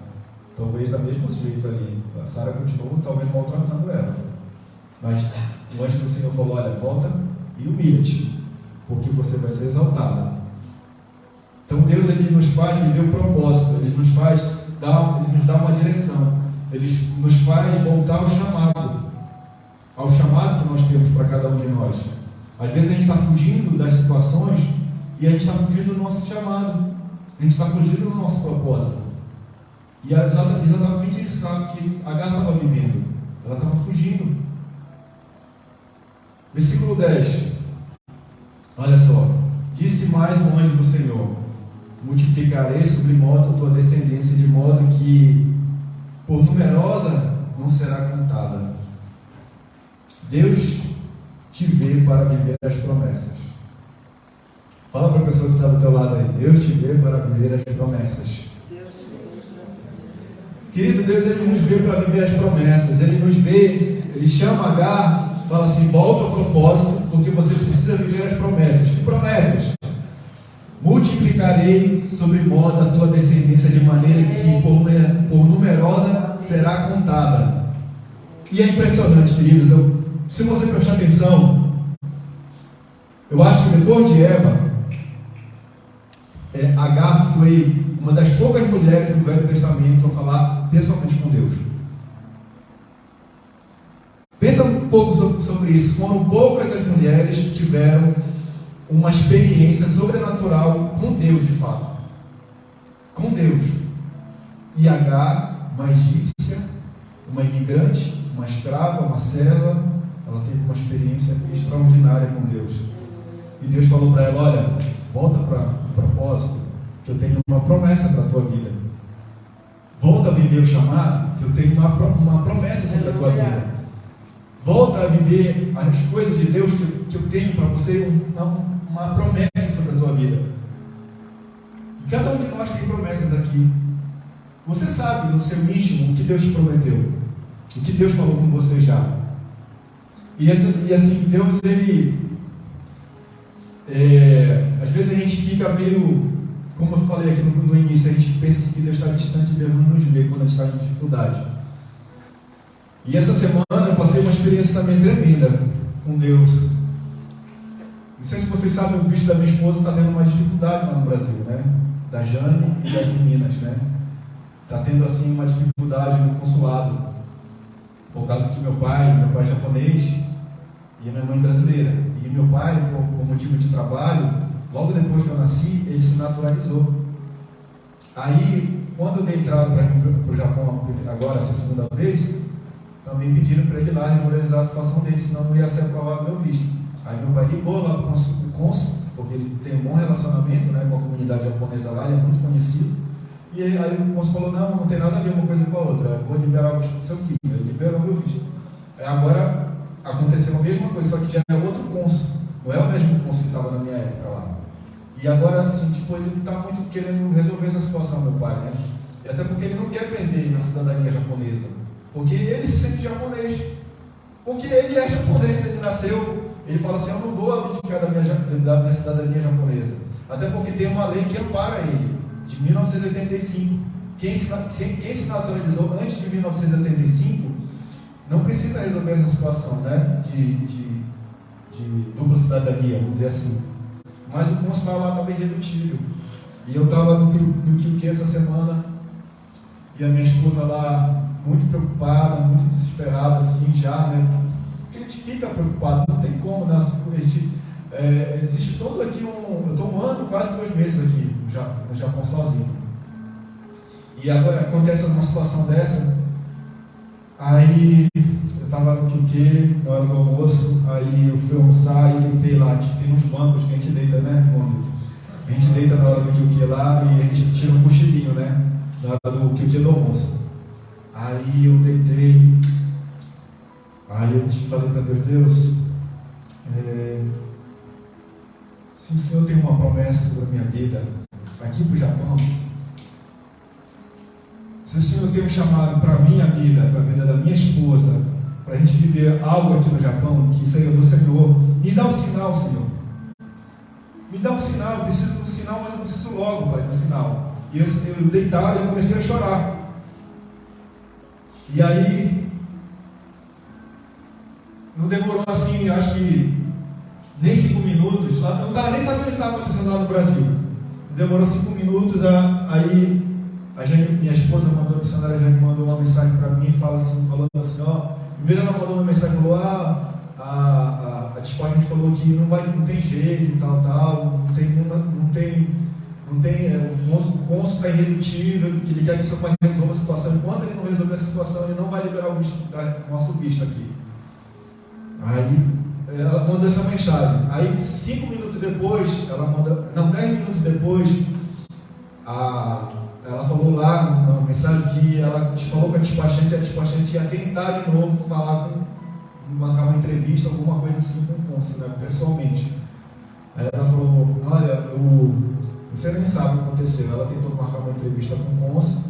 Talvez da mesma jeito ali. A Sara continuou talvez maltratando ela. Mas o anjo do Senhor falou: olha, volta e humilha-te, porque você vai ser exaltada. Então Deus, Ele nos faz viver o propósito. Ele nos dá uma direção. Ele nos faz voltar ao chamado que nós temos para cada um de nós. Às vezes a gente está fugindo das situações e a gente está fugindo do nosso chamado. A gente está fugindo do nosso propósito. E é exatamente isso que Agar estava vivendo. Ela estava fugindo. Versículo 10. Olha só. Disse mais o anjo do Senhor: multiplicarei sobre modo a tua descendência, de modo que por numerosa não será contada. Deus te vê para viver as promessas. Fala para a pessoa que está do teu lado aí: Deus te vê para viver as promessas. Querido, Deus, Ele nos vê para viver as promessas. Ele nos vê, Ele chama Agar, fala assim: volta ao propósito, porque você precisa viver as promessas. Que promessas? Multiplicarei sobre modo a tua descendência, de maneira que por numerosa será contada. E é impressionante, queridos. Se você prestar atenção, eu acho que depois de Eva, Agar foi uma das poucas mulheres do Velho Testamento a falar pessoalmente com Deus. Pensa um pouco sobre isso. Foram poucas as mulheres que tiveram uma experiência sobrenatural com Deus, de fato. Com Deus. E Agar, uma egípcia, uma imigrante, uma escrava, uma serva, ela teve uma experiência extraordinária com Deus. E Deus falou para ela: olha, volta para o propósito, que eu tenho uma promessa para a tua vida. Volta a viver o chamado, que eu tenho uma promessa sobre a tua vida. Volta a viver as coisas de Deus que eu tenho para você, uma promessa sobre a tua vida. E cada um de nós tem promessas aqui. Você sabe no seu íntimo o que Deus te prometeu, o que Deus falou com você já. E assim, Deus, Ele às vezes a gente fica meio, como eu falei aqui no início, a gente pensa que Deus está distante e Deus não nos vê quando a gente está em dificuldade. E essa semana eu passei uma experiência também tremenda com Deus. Não sei se vocês sabem, o visto da minha esposa está tendo uma dificuldade lá no Brasil, né? Da Jane e das meninas, né? Está tendo assim uma dificuldade no consulado, por causa que meu pai é japonês e minha mãe brasileira. E meu pai, por motivo de trabalho, logo depois que eu nasci, ele se naturalizou. Aí, quando eu dei entrada para o Japão agora, essa segunda vez, também pediram para ele ir lá regularizar a situação dele, senão não ia ser aprovado meu visto. Aí meu pai ligou lá para o cônsul, porque ele tem um bom relacionamento, né, com a comunidade japonesa lá, ele é muito conhecido. E aí o cônsul falou, não tem nada a ver uma coisa com a outra, eu vou liberar o visto do seu filho. Ele liberou meu visto. Agora aconteceu a mesma coisa, só que já é outro cônsul, não é o mesmo cônsul que estava na minha época lá. E agora, assim, tipo, ele está muito querendo resolver essa situação, meu pai, né? E até porque ele não quer perder a cidadania japonesa, porque ele se sente japonês, porque ele é japonês, ele nasceu, ele fala assim, eu não vou abdicar da minha cidadania japonesa, até porque tem uma lei que ampara ele, de 1985, quem se naturalizou antes de 1985, não precisa resolver essa situação, né, de dupla cidadania, vamos dizer assim, mas o consular lá está bem redutível, e eu estava no QQ essa semana, e a minha esposa lá, muito preocupada, muito desesperada, assim, já, né? Porque a gente fica preocupado, não tem como, né? Existe todo aqui eu estou um ano, quase 2 meses aqui no Japão sozinho. E agora acontece uma situação dessa, aí eu estava no QQ, na hora do almoço, aí eu fui almoçar e deitei lá, tipo, tem uns bancos que a gente deita, né? A gente deita na hora do QQ lá e a gente tira um cochilinho, né? Na hora do QQ do almoço. Aí eu deitei, aí eu falei para Deus, se o Senhor tem uma promessa sobre a minha vida, aqui para o Japão, se o Senhor tem um chamado para a minha vida, para a vida da minha esposa, para a gente viver algo aqui no Japão, que seja do Senhor, me dá um sinal, Senhor. Me dá um sinal, eu preciso do sinal, mas eu preciso logo, Pai, do sinal. E eu deitado, eu comecei a chorar. E aí, não demorou assim, acho que nem 5 minutos, não estava nem sabendo o que estava acontecendo lá no Brasil. Demorou 5 minutos, aí minha esposa mandou, a missionária já me mandou uma mensagem para mim, falando assim, primeiro ela mandou uma mensagem, falou, a gente falou que não tem jeito, tal, o cônsul está irredutível, que ele quer que seu pai resolva a situação. Enquanto ele não resolver essa situação, ele não vai liberar o nosso visto aqui. Aí ela mandou essa mensagem. Aí 5 minutos depois, 10 minutos depois, ela falou lá na mensagem que ela falou com a despachante ia tentar de novo marcar uma entrevista, alguma coisa assim com o cônsul, né, pessoalmente. Aí ela falou, olha, você nem sabe o que aconteceu. Ela tentou marcar uma entrevista com o cônsul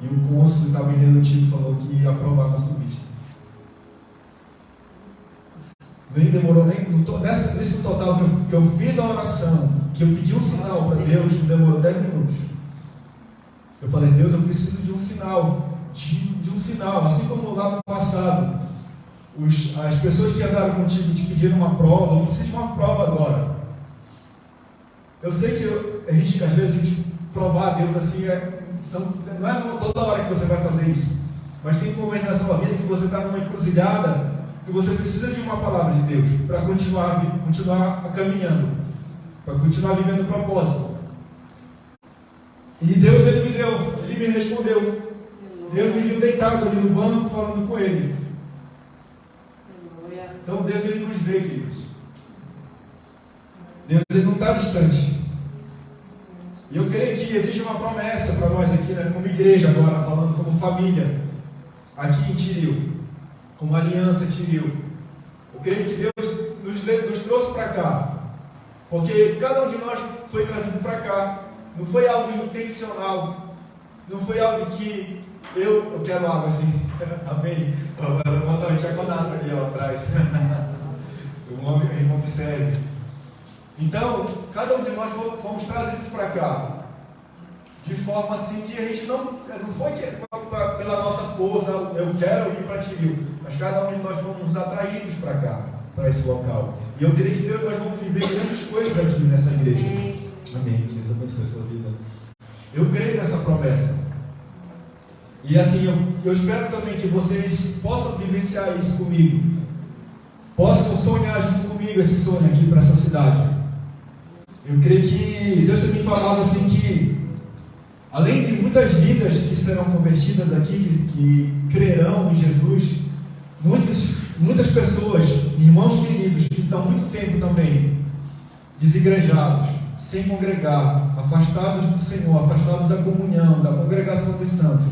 e o cônsul estava irredutivo, falou que ia aprovar nosso visto. Nem demorou nesse total que eu fiz a oração, que eu pedi um sinal para Deus, demorou 10 minutos. Eu falei, Deus, eu preciso de um sinal, de um sinal, assim como lá no passado, as pessoas que andaram contigo te pediram uma prova, eu preciso de uma prova agora. Eu sei que às vezes a gente provar a Deus assim, não é toda hora que você vai fazer isso, mas tem um momento na sua vida que você está numa encruzilhada, que você precisa de uma palavra de Deus para continuar caminhando, para continuar vivendo o propósito. E Deus, Ele me deu, Ele me respondeu. Deus me viu deitado ali no banco falando com Ele. Então Deus, Ele nos vê, queridos. Deus, Ele não está distante. E eu creio que existe uma promessa para nós aqui, né, como igreja agora, falando como família, aqui em Tiril, como aliança Tiril. Eu creio que Deus nos trouxe para cá, porque cada um de nós foi trazido para cá. Não foi algo intencional, não foi algo que eu quero algo assim, amém? Levanta a diaconato ali atrás, o irmão que serve. Então, cada um de nós fomos trazidos para cá, de forma assim que a gente não foi pela nossa força, eu quero ir para Tiril, mas cada um de nós fomos atraídos para cá. para esse local. E eu creio que Deus, nós vamos viver grandes coisas aqui nessa igreja. Amém. Deus abençoe a sua vida. Eu creio nessa promessa. E assim, eu espero também que vocês possam vivenciar isso comigo. Possam sonhar junto comigo esse sonho aqui para essa cidade. Eu creio que Deus tem me falado assim que, além de muitas vidas que serão convertidas aqui, que crerão em Jesus, muitas pessoas, irmãos queridos, que estão há muito tempo também desigrejados, sem congregar, afastados do Senhor, afastados da comunhão, da congregação dos santos.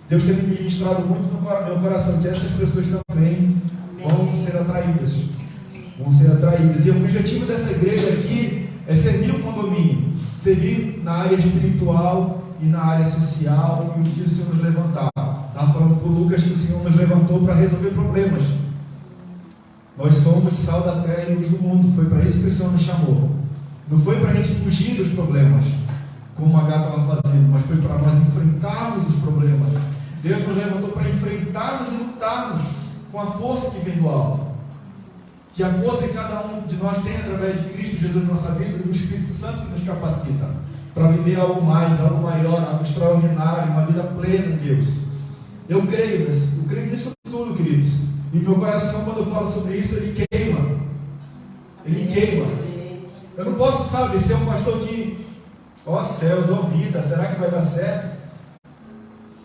Deus tem me ministrado muito no meu coração que essas pessoas também vão ser atraídas. Vão ser atraídas. E o objetivo dessa igreja aqui é servir o condomínio, servir na área espiritual e na área social, e o que o Senhor nos levantar. Estava falando para o Lucas que o Senhor nos levantou para resolver problemas. Nós somos sal da terra e luz do mundo. Foi para isso que o Senhor nos chamou. Não foi para a gente fugir dos problemas, como a Gata estava fazendo, mas foi para nós enfrentarmos os problemas. Deus nos levantou para enfrentarmos e lutarmos com a força que vem do alto. Que a força que cada um de nós tem através de Cristo Jesus na nossa vida, e do Espírito Santo que nos capacita para viver algo mais, algo maior, algo extraordinário, uma vida plena em Deus. Eu creio nisso tudo, queridos. E meu coração, quando eu falo sobre isso, ele queima. Ele queima. Eu não posso, sabe, ser um pastor que, ó céus, ó vida, será que vai dar certo?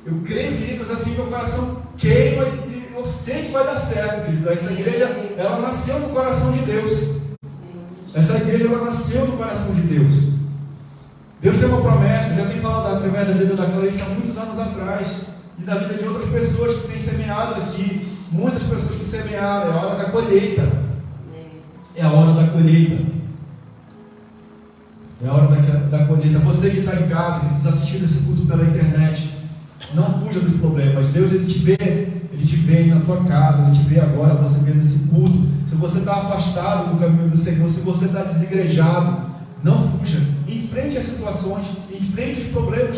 Eu creio, queridos, assim, meu coração queima e eu sei que vai dar certo, queridos. Essa igreja, ela nasceu no coração de Deus. Essa igreja, ela nasceu no coração de Deus. Deus tem uma promessa, já tem falado através da vida da Clarice há muitos anos atrás, e da vida de outras pessoas que têm semeado aqui, muitas pessoas que semearam. É a hora da colheita. É a hora da colheita. É a hora da colheita. Você que está em casa, que está assistindo esse culto pela internet, não fuja dos problemas. Deus, ele te vê na tua casa, ele te vê agora, você vê nesse culto. Se você está afastado do caminho do Senhor, se você está desigrejado, não fuja. Enfrente as situações, enfrente os problemas,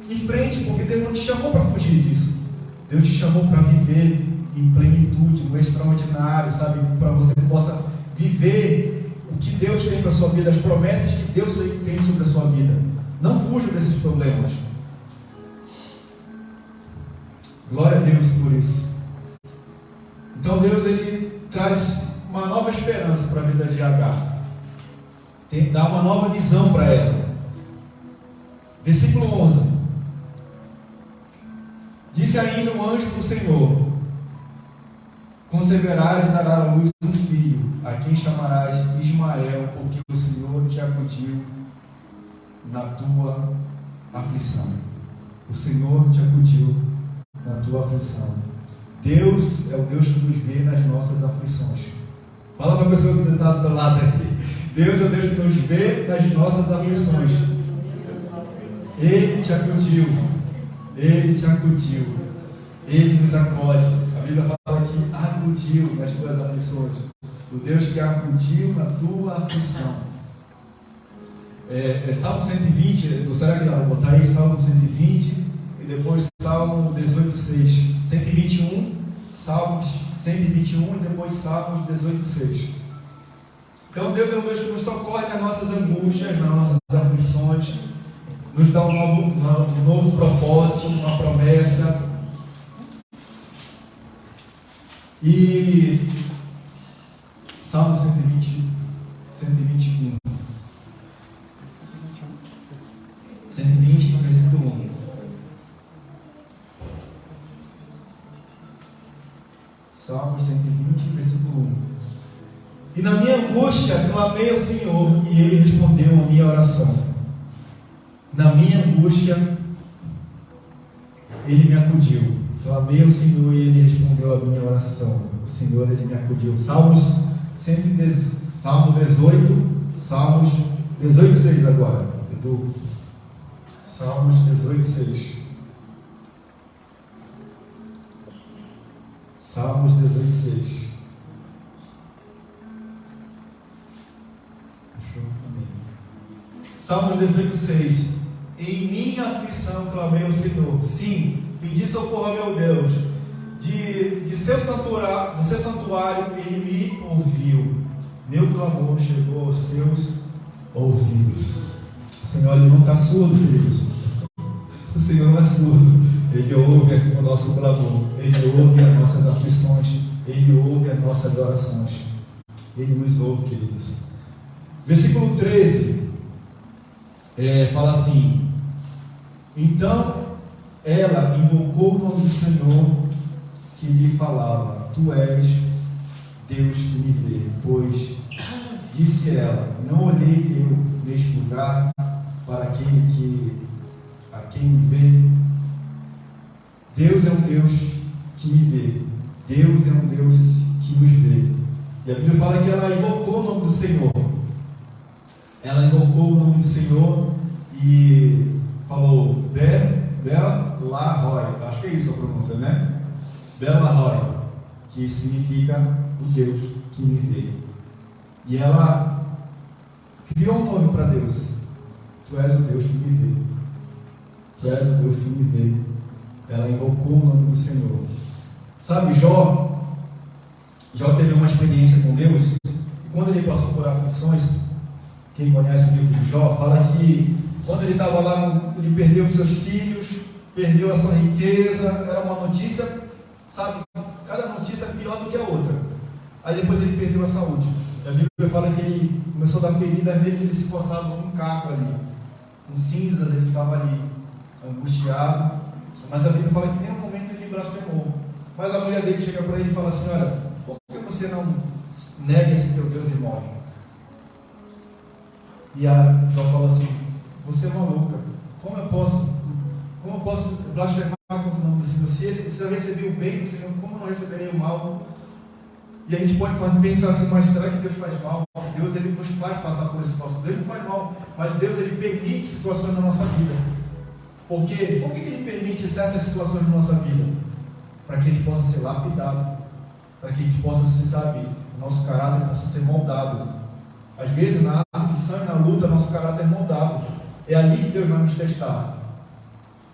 enfrente, porque Deus não te chamou para fugir disso. Deus te chamou para viver em plenitude, no extraordinário, sabe? Para você possa viver o que Deus tem para a sua vida, as promessas que Deus tem sobre a sua vida. Não fuja desses problemas. Glória a Deus por isso. Então Deus, ele traz uma nova esperança para a vida de Agar. Dá uma nova visão para ela. Versículo 11. Disse ainda o anjo do Senhor: conceberás e darás à luz um filho, a quem chamarás Ismael, porque o Senhor te acudiu na tua aflição. O Senhor te acudiu na tua aflição. Deus é o Deus que nos vê nas nossas aflições. Fala para a pessoa que está do lado aqui. Deus é o Deus que nos vê nas nossas aflições. Ele te acudiu. Ele te acudiu. Ele nos acode. A Bíblia fala que acudiu nas tuas aflições. O Deus que acudiu na tua aflição. Salmo 120. Será que dá para botar aí? Salmo 120 e depois Salmo 18:6. 121, Salmos 121 e depois Salmos 18:6. Então Deus é o Deus que nos socorre nas nossas angústias, nas nossas aflições, nos dá um novo propósito, uma promessa. E Salmo 120, 121. 120, no versículo 1. Salmo 120, versículo 1. E na minha angústia clamei ao Senhor, e Ele respondeu a minha oração. Na minha angústia, Ele me acudiu. Clamei ao Senhor e Ele respondeu a minha oração. O Senhor, Ele me acudiu. Salmo 18, Salmos 18:6 agora. Salmos 18:6. Salmos 18:6. Salmos 18:6. Em minha aflição clamei ao Senhor. Sim, pedi socorro ao meu Deus. de seu santuário, ele me ouviu. Meu clamor chegou aos seus ouvidos. O Senhor, ele não está surdo, queridos. O Senhor não é surdo. Ele ouve o nosso clamor. Ele ouve as nossas aflições. Ele ouve as nossas orações. Ele nos ouve, queridos. Versículo 13 fala assim: então ela invocou o nome do Senhor que lhe falava: tu és Deus que me vê. Pois disse ela: não olhei eu neste lugar para aquele a quem me vê. Deus é um Deus que me vê. Deus é um Deus que nos vê. E a Bíblia fala que ela invocou o nome do Senhor. Ela invocou o nome do Senhor e falou: Bel-Lahoi. Acho que é isso a pronúncia, né? Bel-Lahoi, que significa o Deus que me vê. E ela criou um nome para Deus: tu és o Deus que me vê. Tu és o Deus que me vê. Ela invocou o nome do Senhor. Sabe, Jó teve uma experiência com Deus, e quando ele passou por aflições, quem conhece o livro de Jó, fala que quando ele estava lá, ele perdeu seus filhos, perdeu a sua riqueza, era uma notícia, sabe, cada notícia é pior do que a outra. Aí depois ele perdeu a saúde. E a Bíblia fala que ele começou a dar feridas nele, que ele se coçava com um caco ali, com cinza, ele ficava ali, angustiado. Mas a Bíblia fala que em nenhum momento ele blasfemou. Mas a mulher dele chega para ele e fala assim: olha, por que você não nega esse teu Deus e morre? E a Jó fala assim: você é maluca, como eu posso blasfemar contra o nome do Senhor? Se eu recebi o bem do Senhor, como eu não receberei o mal? E a gente pode pensar assim: mas será que Deus faz mal? Deus, ele nos faz passar por essa situação. Deus não faz mal, mas Deus, ele permite situações na nossa vida. Por quê? Por que ele permite certas situações na nossa vida? Para que a gente possa ser lapidado, para que a gente possa ser, sabe, o nosso caráter possa ser moldado. Às vezes, na aflição e na luta, nosso caráter é moldado. É ali que Deus vai nos testar,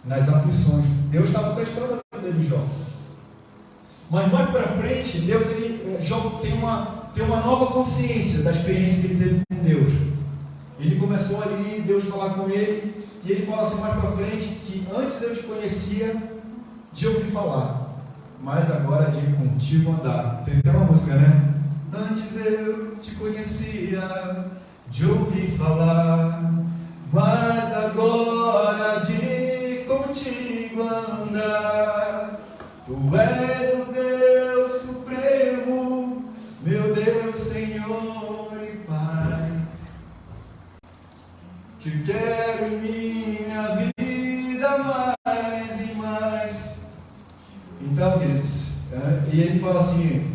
nas aflições. Deus estava testando a vida de Jó. Mas mais para frente, Jó tem uma nova consciência da experiência que ele teve com Deus. Ele começou ali, Deus falar com ele, e ele fala assim mais para frente, que antes eu te conhecia de ouvir falar, mas agora de contigo andar. Tem até uma música, né? Antes eu te conhecia de ouvir falar, mas agora de contigo andar. Tu és o Deus supremo, meu Deus, Senhor e Pai. Te quero em minha vida mais e mais. Então, queridos, e ele fala assim: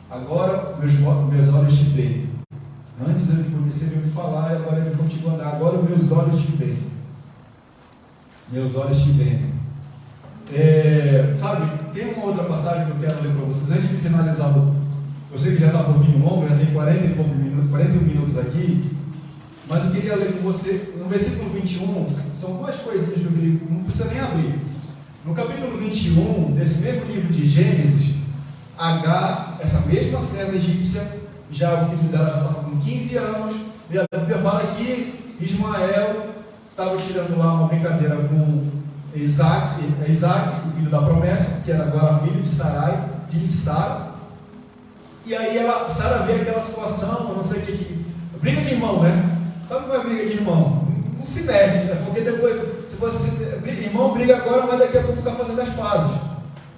agora meus olhos te veem. Antes eu te conhecer e falar, e agora eu contigo andar. Agora meus olhos te veem. Meus olhos te veem. Sabe, tem uma outra passagem que eu quero ler para vocês antes de finalizar. Eu sei que já está um pouquinho longo, já tem 41 minutos aqui. Mas eu queria ler com você, no versículo 21, são duas coisinhas que eu queria, não precisa nem abrir. No capítulo 21, desse mesmo livro de Gênesis, Agar, essa mesma serva egípcia, já o filho dela já estava com 15 anos, e a Bíblia fala que Ismael estava tirando lá uma brincadeira com Isaac, o filho da promessa, que era agora filho de Sarai, filho de Sara. E aí Sara vê aquela situação, não sei o que, briga de irmão, né? Sabe como é briga de irmão? Não se mete, né? Porque depois, se você irmão briga agora, mas daqui a pouco está fazendo as pazes.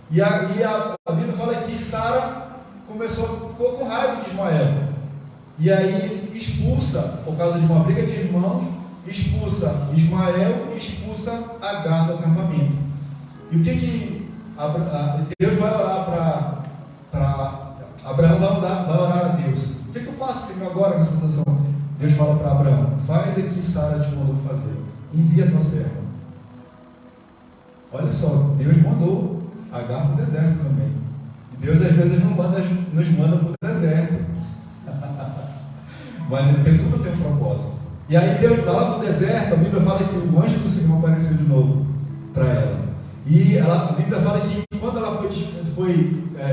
E a Bíblia fala que Sara ficou com raiva de Ismael. E aí expulsa, por causa de uma briga de irmãos, expulsa Ismael e expulsa Agar do acampamento. E o que Deus vai orar para Abraão, vai orar a Deus. O que eu faço, Senhor, agora nessa situação? Deus fala para Abraão: faz o que Sara te mandou fazer, envia a tua serva. Olha só, Deus mandou Agar para o deserto também. E Deus às vezes nos manda para o deserto. Mas tudo tem um propósito. E aí Deus, lá no deserto, a Bíblia fala que o anjo do Senhor apareceu de novo para ela. E a Bíblia fala que quando ela foi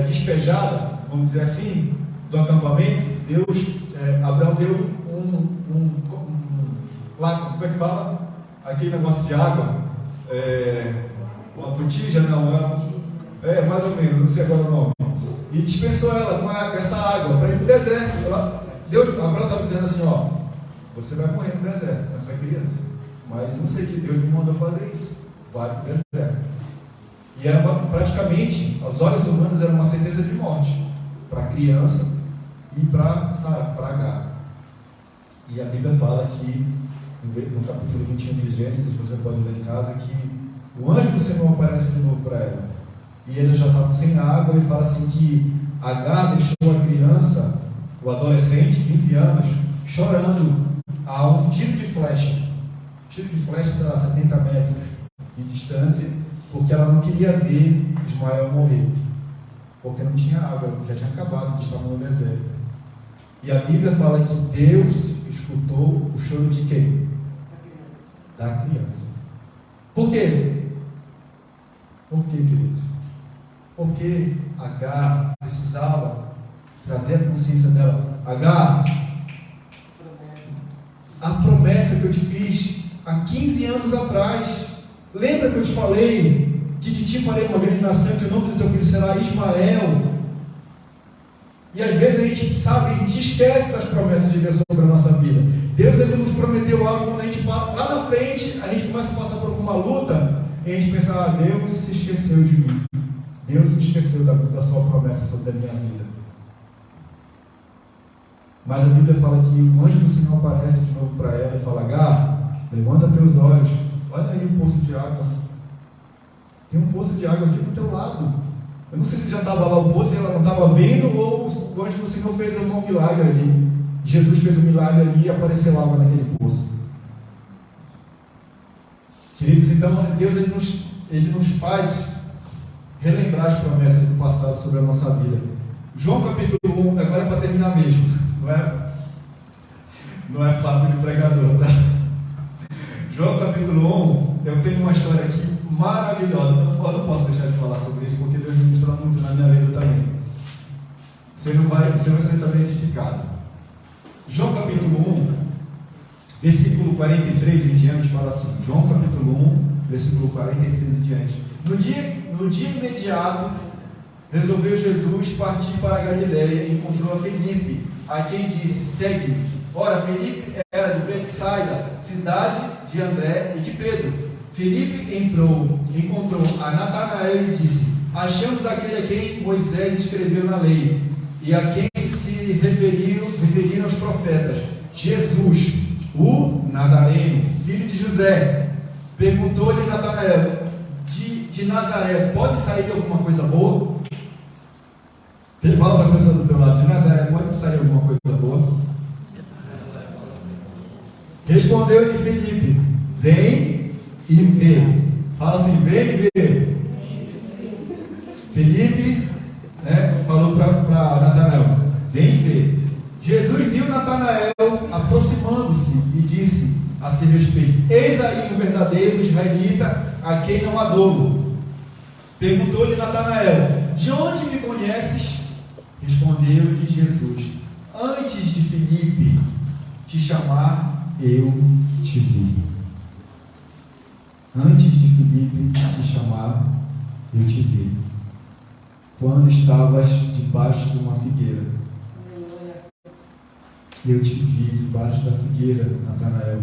despejada, vamos dizer assim, do acampamento, Abraão deu lá, como é que fala? Aquele negócio de água, uma botija, mais ou menos, não sei agora o nome, e dispensou ela com essa água para ir para o deserto. Abraão estava dizendo assim, você vai morrer no deserto com essa criança, mas não sei que Deus me mandou fazer isso, vai para o deserto. E era praticamente, aos olhos humanos, era uma sentença de morte para a criança e para Sara, para Agar. E a Bíblia fala que, no capítulo 21 de Gênesis, você pode ler em casa, que o anjo do Senhor aparece de novo para ela. E ele já estava sem água, e fala assim que Agar deixou a criança, o adolescente, 15 anos, chorando a um tiro de flecha. Tiro de flecha, sei lá, 70 metros de distância, porque ela não queria ver Ismael morrer. Porque não tinha água, já tinha acabado, eles estavam no deserto. E a Bíblia fala que Deus escutou o choro de quem? Da criança. Por quê? Por quê, queridos? Porque Agar precisava trazer a consciência dela. Agar, a promessa que eu te fiz há 15 anos atrás, lembra que eu te falei que de ti farei uma grande nação, que o nome do teu filho será Ismael? E às vezes a gente sabe, a gente esquece das promessas de Deus sobre a nossa vida. Deus, ele nos prometeu algo, quando a gente lá na frente, a gente começa a passar por alguma luta, e a gente pensa, Deus se esqueceu de mim. Deus se esqueceu da sua promessa sobre a minha vida. Mas a Bíblia fala que o anjo do Senhor aparece de novo para ela e fala, Agar, levanta teus olhos, olha aí o poço de água. Tem um poço de água aqui do teu lado. Eu não sei se já estava lá o poço e ela não estava vendo, ou o anjo do Senhor fez algum milagre ali. Jesus fez um milagre ali e apareceu água naquele poço. Queridos, então Deus ele nos faz relembrar as promessas do passado sobre a nossa vida. João capítulo 1, agora é para terminar mesmo, não é papo de pregador, tá? João capítulo 1, eu tenho uma história aqui maravilhosa, eu não posso deixar de falar sobre isso, porque Deus me mostrou muito na minha vida também. Você vai ser também edificado. João capítulo 1, versículo 43 em diante, fala assim, João capítulo 1, versículo 43 em diante. No dia imediato, resolveu Jesus partir para a Galiléia e encontrou a Felipe, a quem disse, segue-me. Ora, Felipe era de Betsaida, cidade de André e de Pedro. Felipe encontrou a Natanael e disse, achamos aquele a quem Moisés escreveu na lei, e a quem se referiram os profetas, Jesus, o Nazareno, filho de José. Perguntou-lhe Natanael, de Nazaré pode sair alguma coisa boa? Fala para a pessoa do teu lado, de Nazaré pode sair alguma coisa boa? Respondeu-lhe Felipe, vem e vê. Fala assim, vem e vê. Felipe falou para Natanael, vem e vê. Jesus viu Natanael aproximando-se e disse a seu respeito, eis aí um verdadeiro israelita a quem não há dolo. Perguntou-lhe Natanael, de onde me conheces? Respondeu-lhe Jesus, antes de Felipe te chamar, eu te vi. Antes de Felipe te chamar, eu te vi. Quando estavas debaixo de uma figueira. Eu te vi debaixo da figueira, Natanael.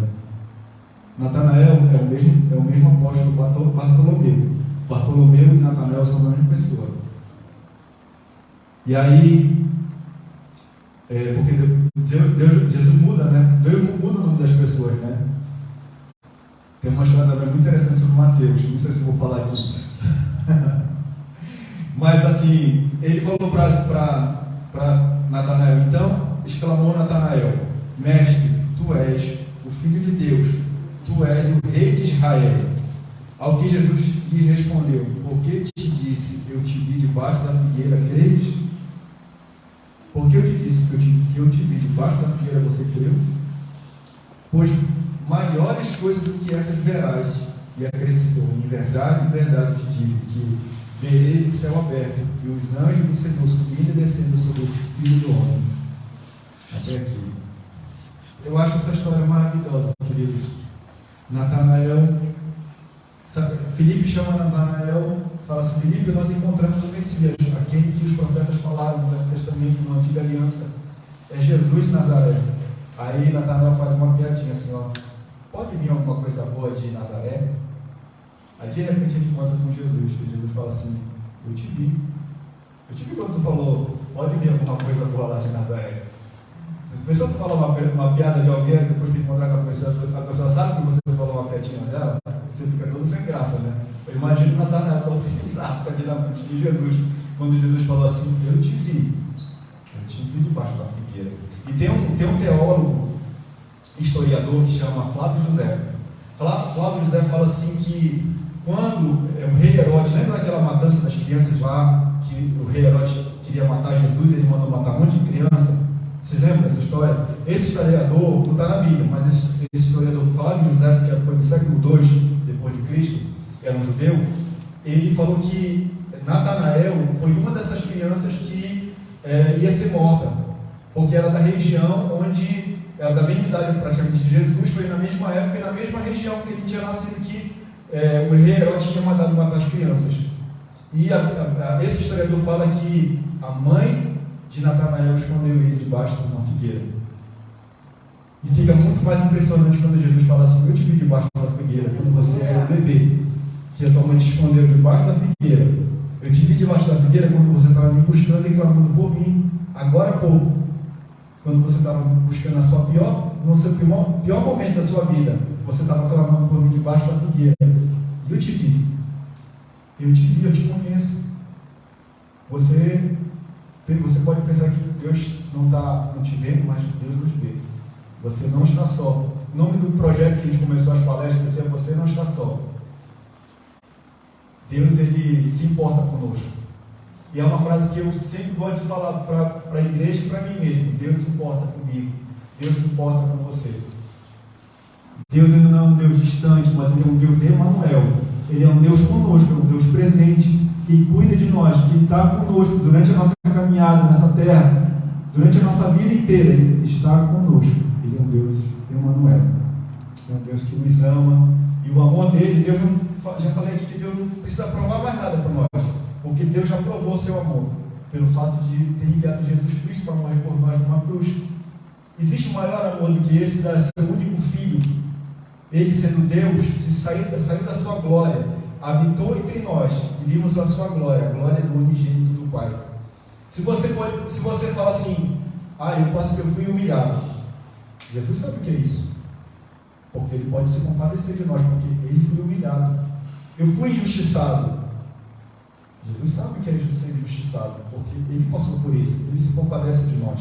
Natanael é o mesmo apóstolo Bartolomeu. Bartolomeu e Natanael são a mesma pessoa. E aí, porque Jesus muda, né? Deus muda o nome das pessoas, né? Tem uma história muito interessante sobre Mateus, não sei se eu vou falar aqui. Mas assim, ele falou para Natanael, então, exclamou Natanael, mestre, tu és o Filho de Deus, tu és o Rei de Israel. Ao que Jesus lhe respondeu, porque te disse, eu te vi debaixo da figueira, creres? Porque eu te disse que eu te vi debaixo da figueira, você creu? Pois maiores coisas do que essas verás. E acrescentou, em verdade te digo, que vereis o céu aberto e os anjos do Senhor subindo e descendo sobre o Filho do Homem. Até aqui. Eu acho essa história maravilhosa, queridos. Natanael, Filipe chama Natanael, fala assim: Filipe, nós encontramos o Messias, aquele que os profetas falaram no Velho Testamento, na Antiga Aliança. É Jesus de Nazaré. Aí Natanael faz uma piadinha assim, ó: pode vir alguma coisa boa de Nazaré? Aí de repente ele encontra com Jesus, e Jesus fala assim: eu te vi quando tu falou, pode vir alguma coisa boa lá de Nazaré. Pensou que tu falou uma piada de alguém, depois de encontrar com a pessoa sabe que você falou uma piadinha dela? Você fica todo sem graça, né? Eu imagino Natanael todo sem graça ali na frente de Jesus, quando Jesus falou assim: eu te vi debaixo da figueira. E tem um teólogo, historiador, que chama Flávio José. Flávio José fala assim que quando o rei Herodes, lembra daquela matança das crianças lá, que o rei Herodes queria matar Jesus, ele mandou matar um monte de criança? Vocês lembram dessa história? Esse historiador, não está na Bíblia, mas esse historiador Flávio José, que foi no século II depois de Cristo, era um judeu, ele falou que Natanael foi uma dessas crianças que ia ser morta, porque era da região onde, era da mesma idade praticamente de Jesus, foi na mesma época e na mesma região que ele tinha nascido, que o rei Herodes tinha mandado matar as crianças. E esse historiador fala que a mãe de Natanael escondeu ele debaixo de uma figueira. E fica muito mais impressionante quando Jesus fala assim: eu te vi debaixo da figueira, quando você era um bebê, que a tua mãe te escondeu debaixo da figueira. Eu te vi debaixo da figueira quando você estava me buscando e clamando por mim, agora há pouco, quando você estava buscando no seu pior momento da sua vida, você estava clamando por mim debaixo da figueira. E eu te vi, eu te conheço. Você pode pensar que Deus não está te vendo, mas Deus nos vê. Você não está só. O nome do projeto que a gente começou as palestras aqui é Você Não Está Só. Deus, ele se importa conosco. E é uma frase que eu sempre gosto de falar para a igreja e para mim mesmo: Deus se importa comigo, Deus se importa com você. Deus, ele não é um Deus distante, mas ele é um Deus Emanuel. Ele é um Deus conosco, é um Deus presente, que cuida de nós, que está conosco durante a nossa caminhada nessa terra, durante a nossa vida inteira. Ele está conosco. Ele é um Deus Emanuel. É um Deus que nos ama. E o amor dele, Deus não, já falei aqui que Deus não precisa provar mais nada para nós, porque Deus já provou o seu amor, pelo fato de ter enviado Jesus Cristo para morrer por nós numa cruz. Existe maior amor do que esse, dar seu único filho, ele sendo Deus, saiu da sua glória, habitou entre nós e vimos a sua glória, a glória do unigênito do Pai. Se você fala assim: eu fui humilhado, Jesus sabe o que é isso, porque ele pode se compadecer de nós, porque ele foi humilhado. Eu fui injustiçado, Jesus sabe o que é ser injustiçado, porque ele passou por isso, ele se compadece de nós.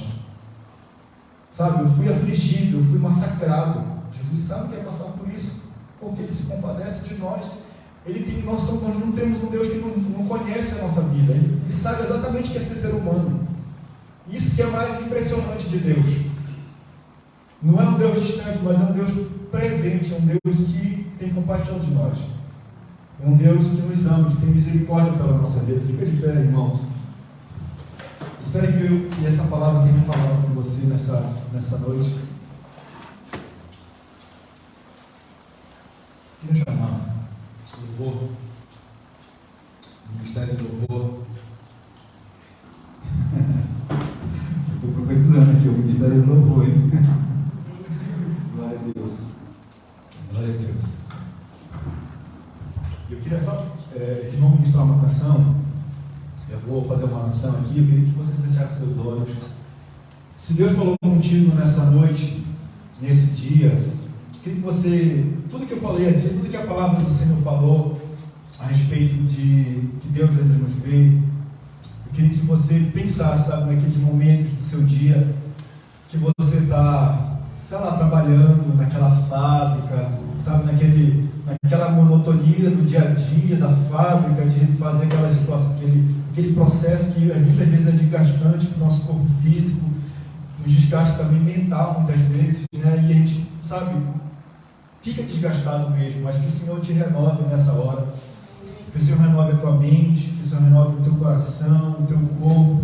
Sabe, eu fui afligido, eu fui massacrado, Jesus sabe o que é passar por isso, porque ele se compadece de nós. Ele tem noção que nós não temos um Deus que não conhece a nossa vida, ele sabe exatamente o que é ser humano. Isso que é mais impressionante de Deus. Não é um Deus distante, mas é um Deus presente, é um Deus que tem compaixão de nós. É um Deus que nos ama, que tem misericórdia pela nossa vida. Fica de pé, irmãos. Espero que essa palavra tenha falado com você nessa noite. Queria chamar o louvor, o ministério do louvor. Estou profetizando aqui, o ministério do louvor, hein? Glória a Deus. Glória a Deus. Eu queria só, eles vão ministrar uma canção. Eu vou fazer uma oração aqui. Eu queria que você fechasse seus olhos. Se Deus falou contigo nessa noite, nesse dia, eu queria que você, tudo que eu falei aqui, tudo que a palavra do Senhor falou a respeito de que Deus deve nos ver, eu queria que você pensasse, sabe, naqueles momentos do seu dia que você está, sei lá, trabalhando naquela fábrica, sabe, naquela monotonia do dia a dia da fábrica, de fazer aquela situação, aquele processo que muitas vezes é desgastante para o nosso corpo físico, nos desgasta também mental muitas vezes, né? E a gente, sabe, fica desgastado mesmo, mas que o Senhor te renove nessa hora. Que o Senhor renove a tua mente, que o Senhor renove o teu coração, o teu corpo,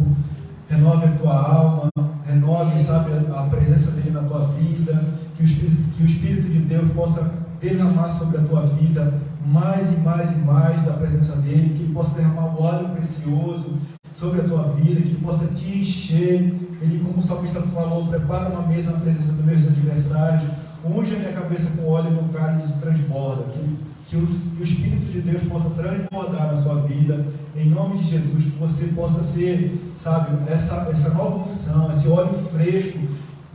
renove a tua alma, renove, sabe, a presença dele na tua vida, que o Espírito de Deus possa derramar sobre a tua vida mais e mais e mais da presença dele, que ele possa derramar o óleo precioso sobre a tua vida, que ele possa te encher. Ele, como o salmista falou, prepara uma mesa na presença dos meus adversários, unge a minha cabeça com óleo e meu cálice transborda. Que o Espírito de Deus possa transbordar na sua vida, em nome de Jesus, que você possa ser, sabe, essa nova unção, esse óleo fresco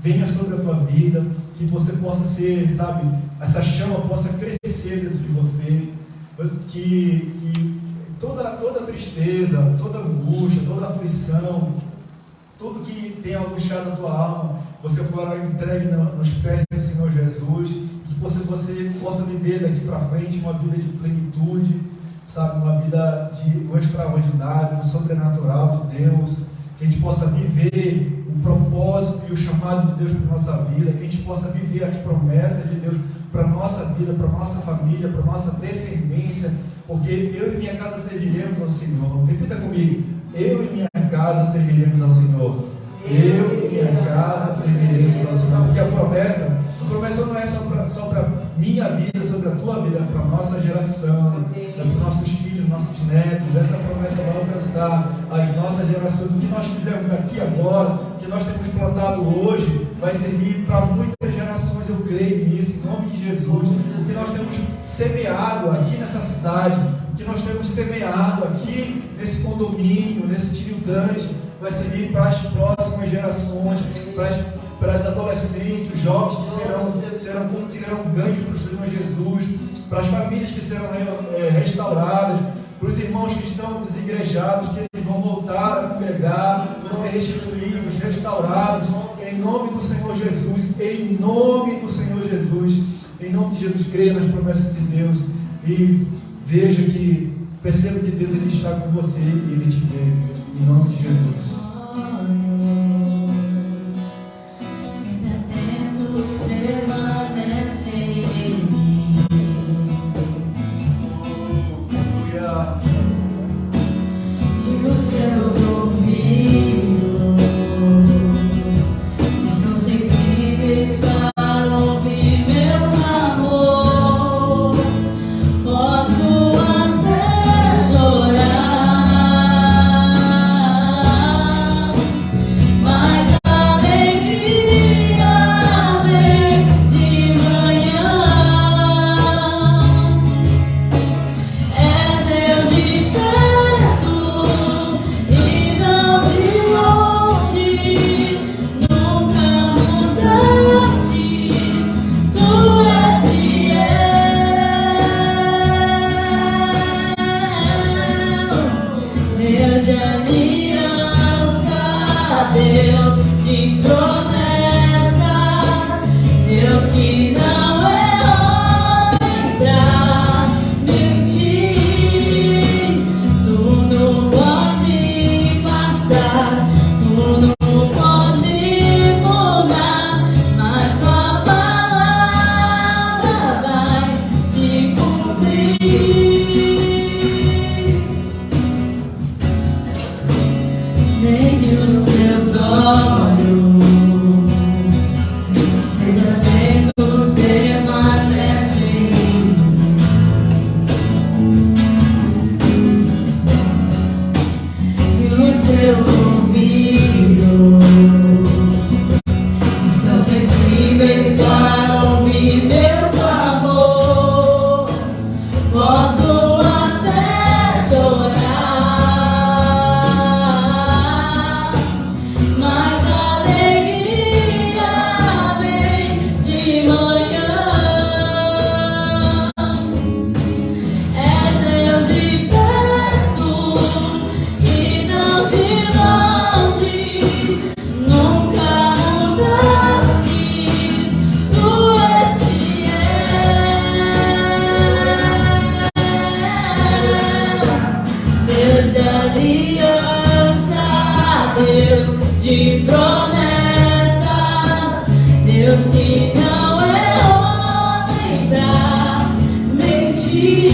venha sobre a tua vida, que você possa ser, sabe, essa chama possa crescer dentro de você, que toda tristeza, toda angústia, toda aflição, tudo que tem angustiado a tua alma, você for entregue nos pés do Senhor Jesus, que você possa viver daqui para frente uma vida de plenitude, sabe, uma vida do extraordinário, do sobrenatural de Deus, que a gente possa viver o propósito e o chamado de Deus para a nossa vida, que a gente possa viver as promessas de Deus para a nossa vida, para a nossa família, para a nossa descendência, porque eu e minha casa serviremos ao Senhor. Repita comigo: eu e minha casa serviremos ao Senhor. Eu e minha casa serviremos ao Senhor. Porque a promessa não é só para minha vida, sobre a tua vida, é para a nossa geração, é para os nossos filhos, nossos netos. Essa promessa vai alcançar as nossas gerações. O que nós fizemos aqui agora, o que nós temos plantado hoje, vai servir para muitas gerações, eu creio nisso, em nome de Jesus. O que nós temos semeado aqui nessa cidade, o que nós temos semeado aqui nesse condomínio, nesse Tio Dante, vai servir para as próximas gerações, para as adolescentes, os jovens que serão ganhos para o Senhor Jesus, para as famílias que serão restauradas, para os irmãos que estão desigrejados, que eles vão voltar a congregar, vão ser restituídos, restaurados, em nome do Senhor Jesus, em nome do Senhor Jesus, em nome de Jesus. Creia nas promessas de Deus e veja que, perceba que Deus ele está com você e ele te vê, em nome de Jesus. Sempre atentos permanecem em mim. E os seus ouvidos estão sensíveis para ouvir meu amor. Posso até chorar, mas a alegria vem de manhã. És Deus de perto e não de longe, nunca mudaste, tu és fiel. Deus de aliança, Deus de promessas, Deus que não é homem pra mentir. Tudo pode passar, tudo pode mudar, mas tua palavra vai se cumprir. Sei que os teus olhos sempre atentos permanecem em mim. E os seus ouvidos estão sensíveis para ouvir meu clamor. Posso até chorar, mas a alegria vem de manhã. És Deus de perto e não de longe, nunca mudaste, tu és fiel. Deus de aliança, Deus de promessas, Deus que não é homem pra mentir.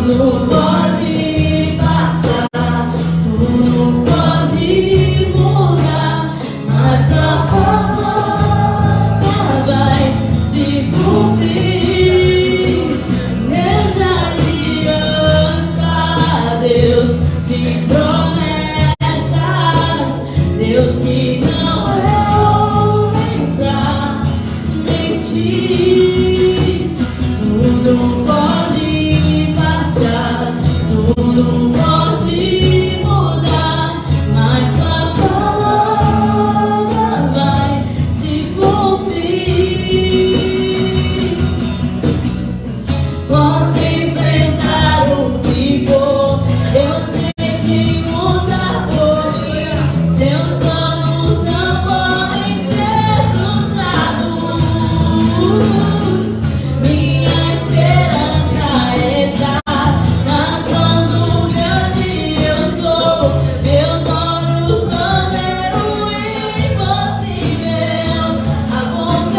Tudo pode passar, tudo pode mudar, mas sua palavra vai se cumprir. Deus de aliança, Deus de promessas, Deus que não é homem pra mentir. Tudo pode passar, tudo pode mudar, mas sua palavra vai se cumprir. Posso enfrentar o que for, eu sei que luta por mim. Seus planos não podem ser frustrados. Minha esperança está nas mãos do grande eu sou. Meus olhos vão ver o impossível acontecer.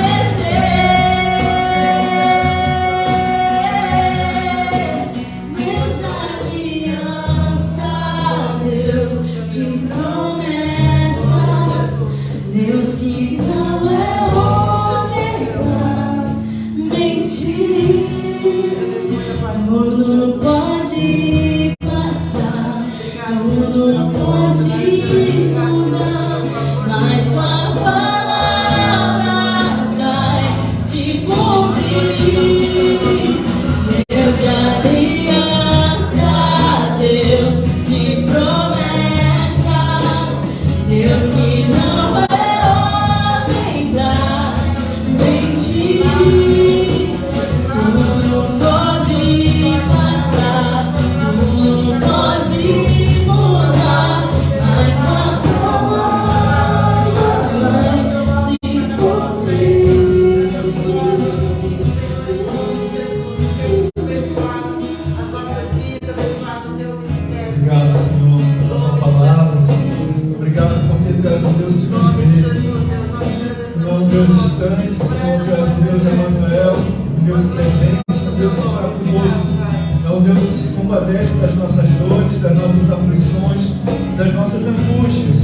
Deus de aliança, Deus de promessas, Deus que não é homem pra mentir. Tudo pode passar, tudo pode mudar, mas sua palavra vai se cumprir. Deus de aliança, Deus de promessas, Deus que não é homem pra mentir. Tudo pode passar, tudo pode mudar, mas sua palavra vai se cumprir. Obrigado, Senhor, pela tua palavra. Obrigado porque tu és um Deus que nos vê. Não é um Deus distante, Senhor, tu és um Deus Emanuel, um Deus presente, um Deus que está conosco. É um Deus que se compadece das nossas dores, das nossas aflições, das nossas angústias.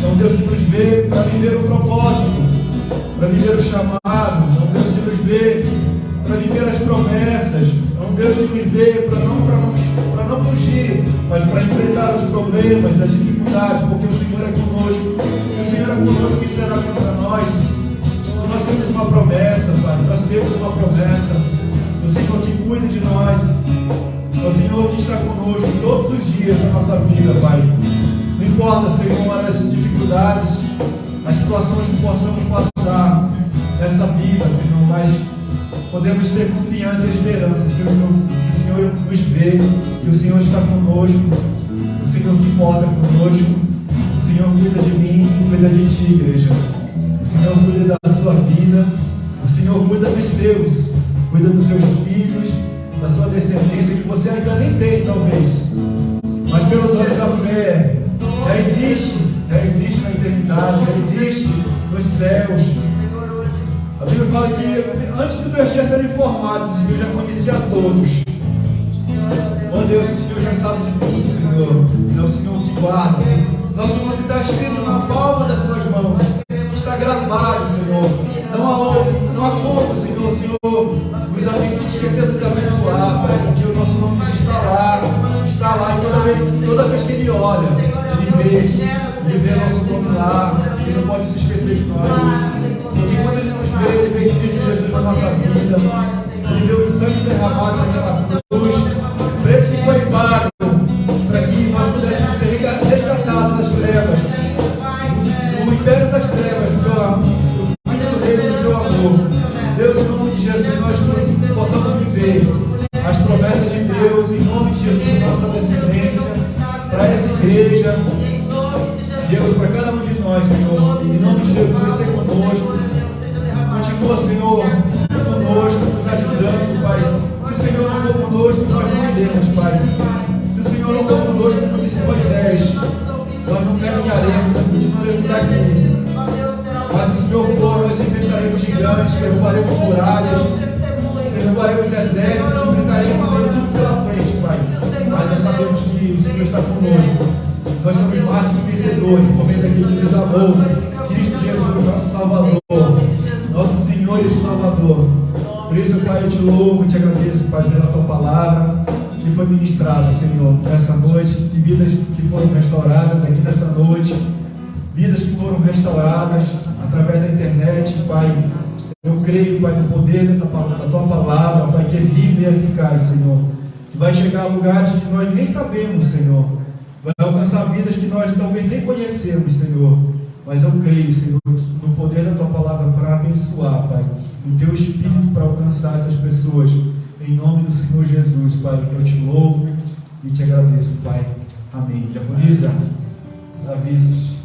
É um Deus que nos vê para viver o propósito, para viver o chamado. É um Deus que nos vê para viver as promessas. É um Deus que nos vê para não fugir, mas para enfrentar os problemas, as dificuldades, porque o Senhor é conosco. Se o Senhor é conosco, quem será contra nós? Nós temos uma promessa, Pai. Nós temos uma promessa. O Senhor que cuida de nós. O Senhor que está conosco todos os dias da nossa vida, Pai. Não importa, Senhor, as dificuldades, as situações que possamos passar nessa vida, Senhor, mas podemos ter confiança e esperança, Senhor, que o Senhor nos vê, que o Senhor está conosco, que o Senhor se importa conosco, o Senhor cuida de mim e cuida de ti, igreja. O Senhor cuida da sua vida, o Senhor cuida dos seus, cuida dos seus filhos, da sua descendência, que você ainda nem tem, talvez, mas pelos olhos da fé, já existe na eternidade, já existe nos céus. A Bíblia fala que antes dos meus dias serem formados, o Senhor já conhecia a todos. Oh Deus, o Senhor já sabe de tudo, Senhor. É o Senhor que guarda. Nosso nome está escrito na palma das suas mãos. Está gravado, Senhor. Não há como, Senhor, o Senhor nos esquecer de nos abençoar, Pai, porque o nosso nome está lá, e toda vez que Ele olha, Ele vê nosso nome lá, Ele não pode se esquecer de nós. Porque quando Ele nos vê, Ele vê Cristo Jesus na nossa vida, Ele deu o sangue derramado naquela cruz, o preço que foi pago para que nós pudéssemos ser resgatados das trevas, do império das trevas, do filho do reino do seu amor. Deus, em nome de Jesus, nós possamos viver as promessas de Deus, em nome de Jesus, nossa descendência, para essa igreja. Deus, para cada um de nós, Senhor, em nome de Jesus, ser conosco. Continua, Senhor, conosco, nos ajudando, Pai. Se o Senhor Nós somos mais que vencedores, por meio daquele que nos amou. Cristo Jesus, nosso Salvador, nosso Senhor e Salvador. Por isso, Pai, eu te louvo e te agradeço, Pai, pela tua palavra que foi ministrada, Senhor, nessa noite, de vidas que foram restauradas aqui nessa noite, vidas que foram restauradas através da internet, Pai. Eu creio, Pai, no poder da tua palavra, Pai, que é viva e eficaz, Senhor, que vai chegar a lugares que nós nem sabemos, Senhor, vai alcançar vidas que nós talvez nem conhecemos, Senhor, mas eu creio, Senhor, no poder da tua palavra para abençoar, Pai, o teu Espírito para alcançar essas pessoas, em nome do Senhor Jesus, Pai. Eu te louvo e te agradeço, Pai. Amém. Diaconisa, os avisos.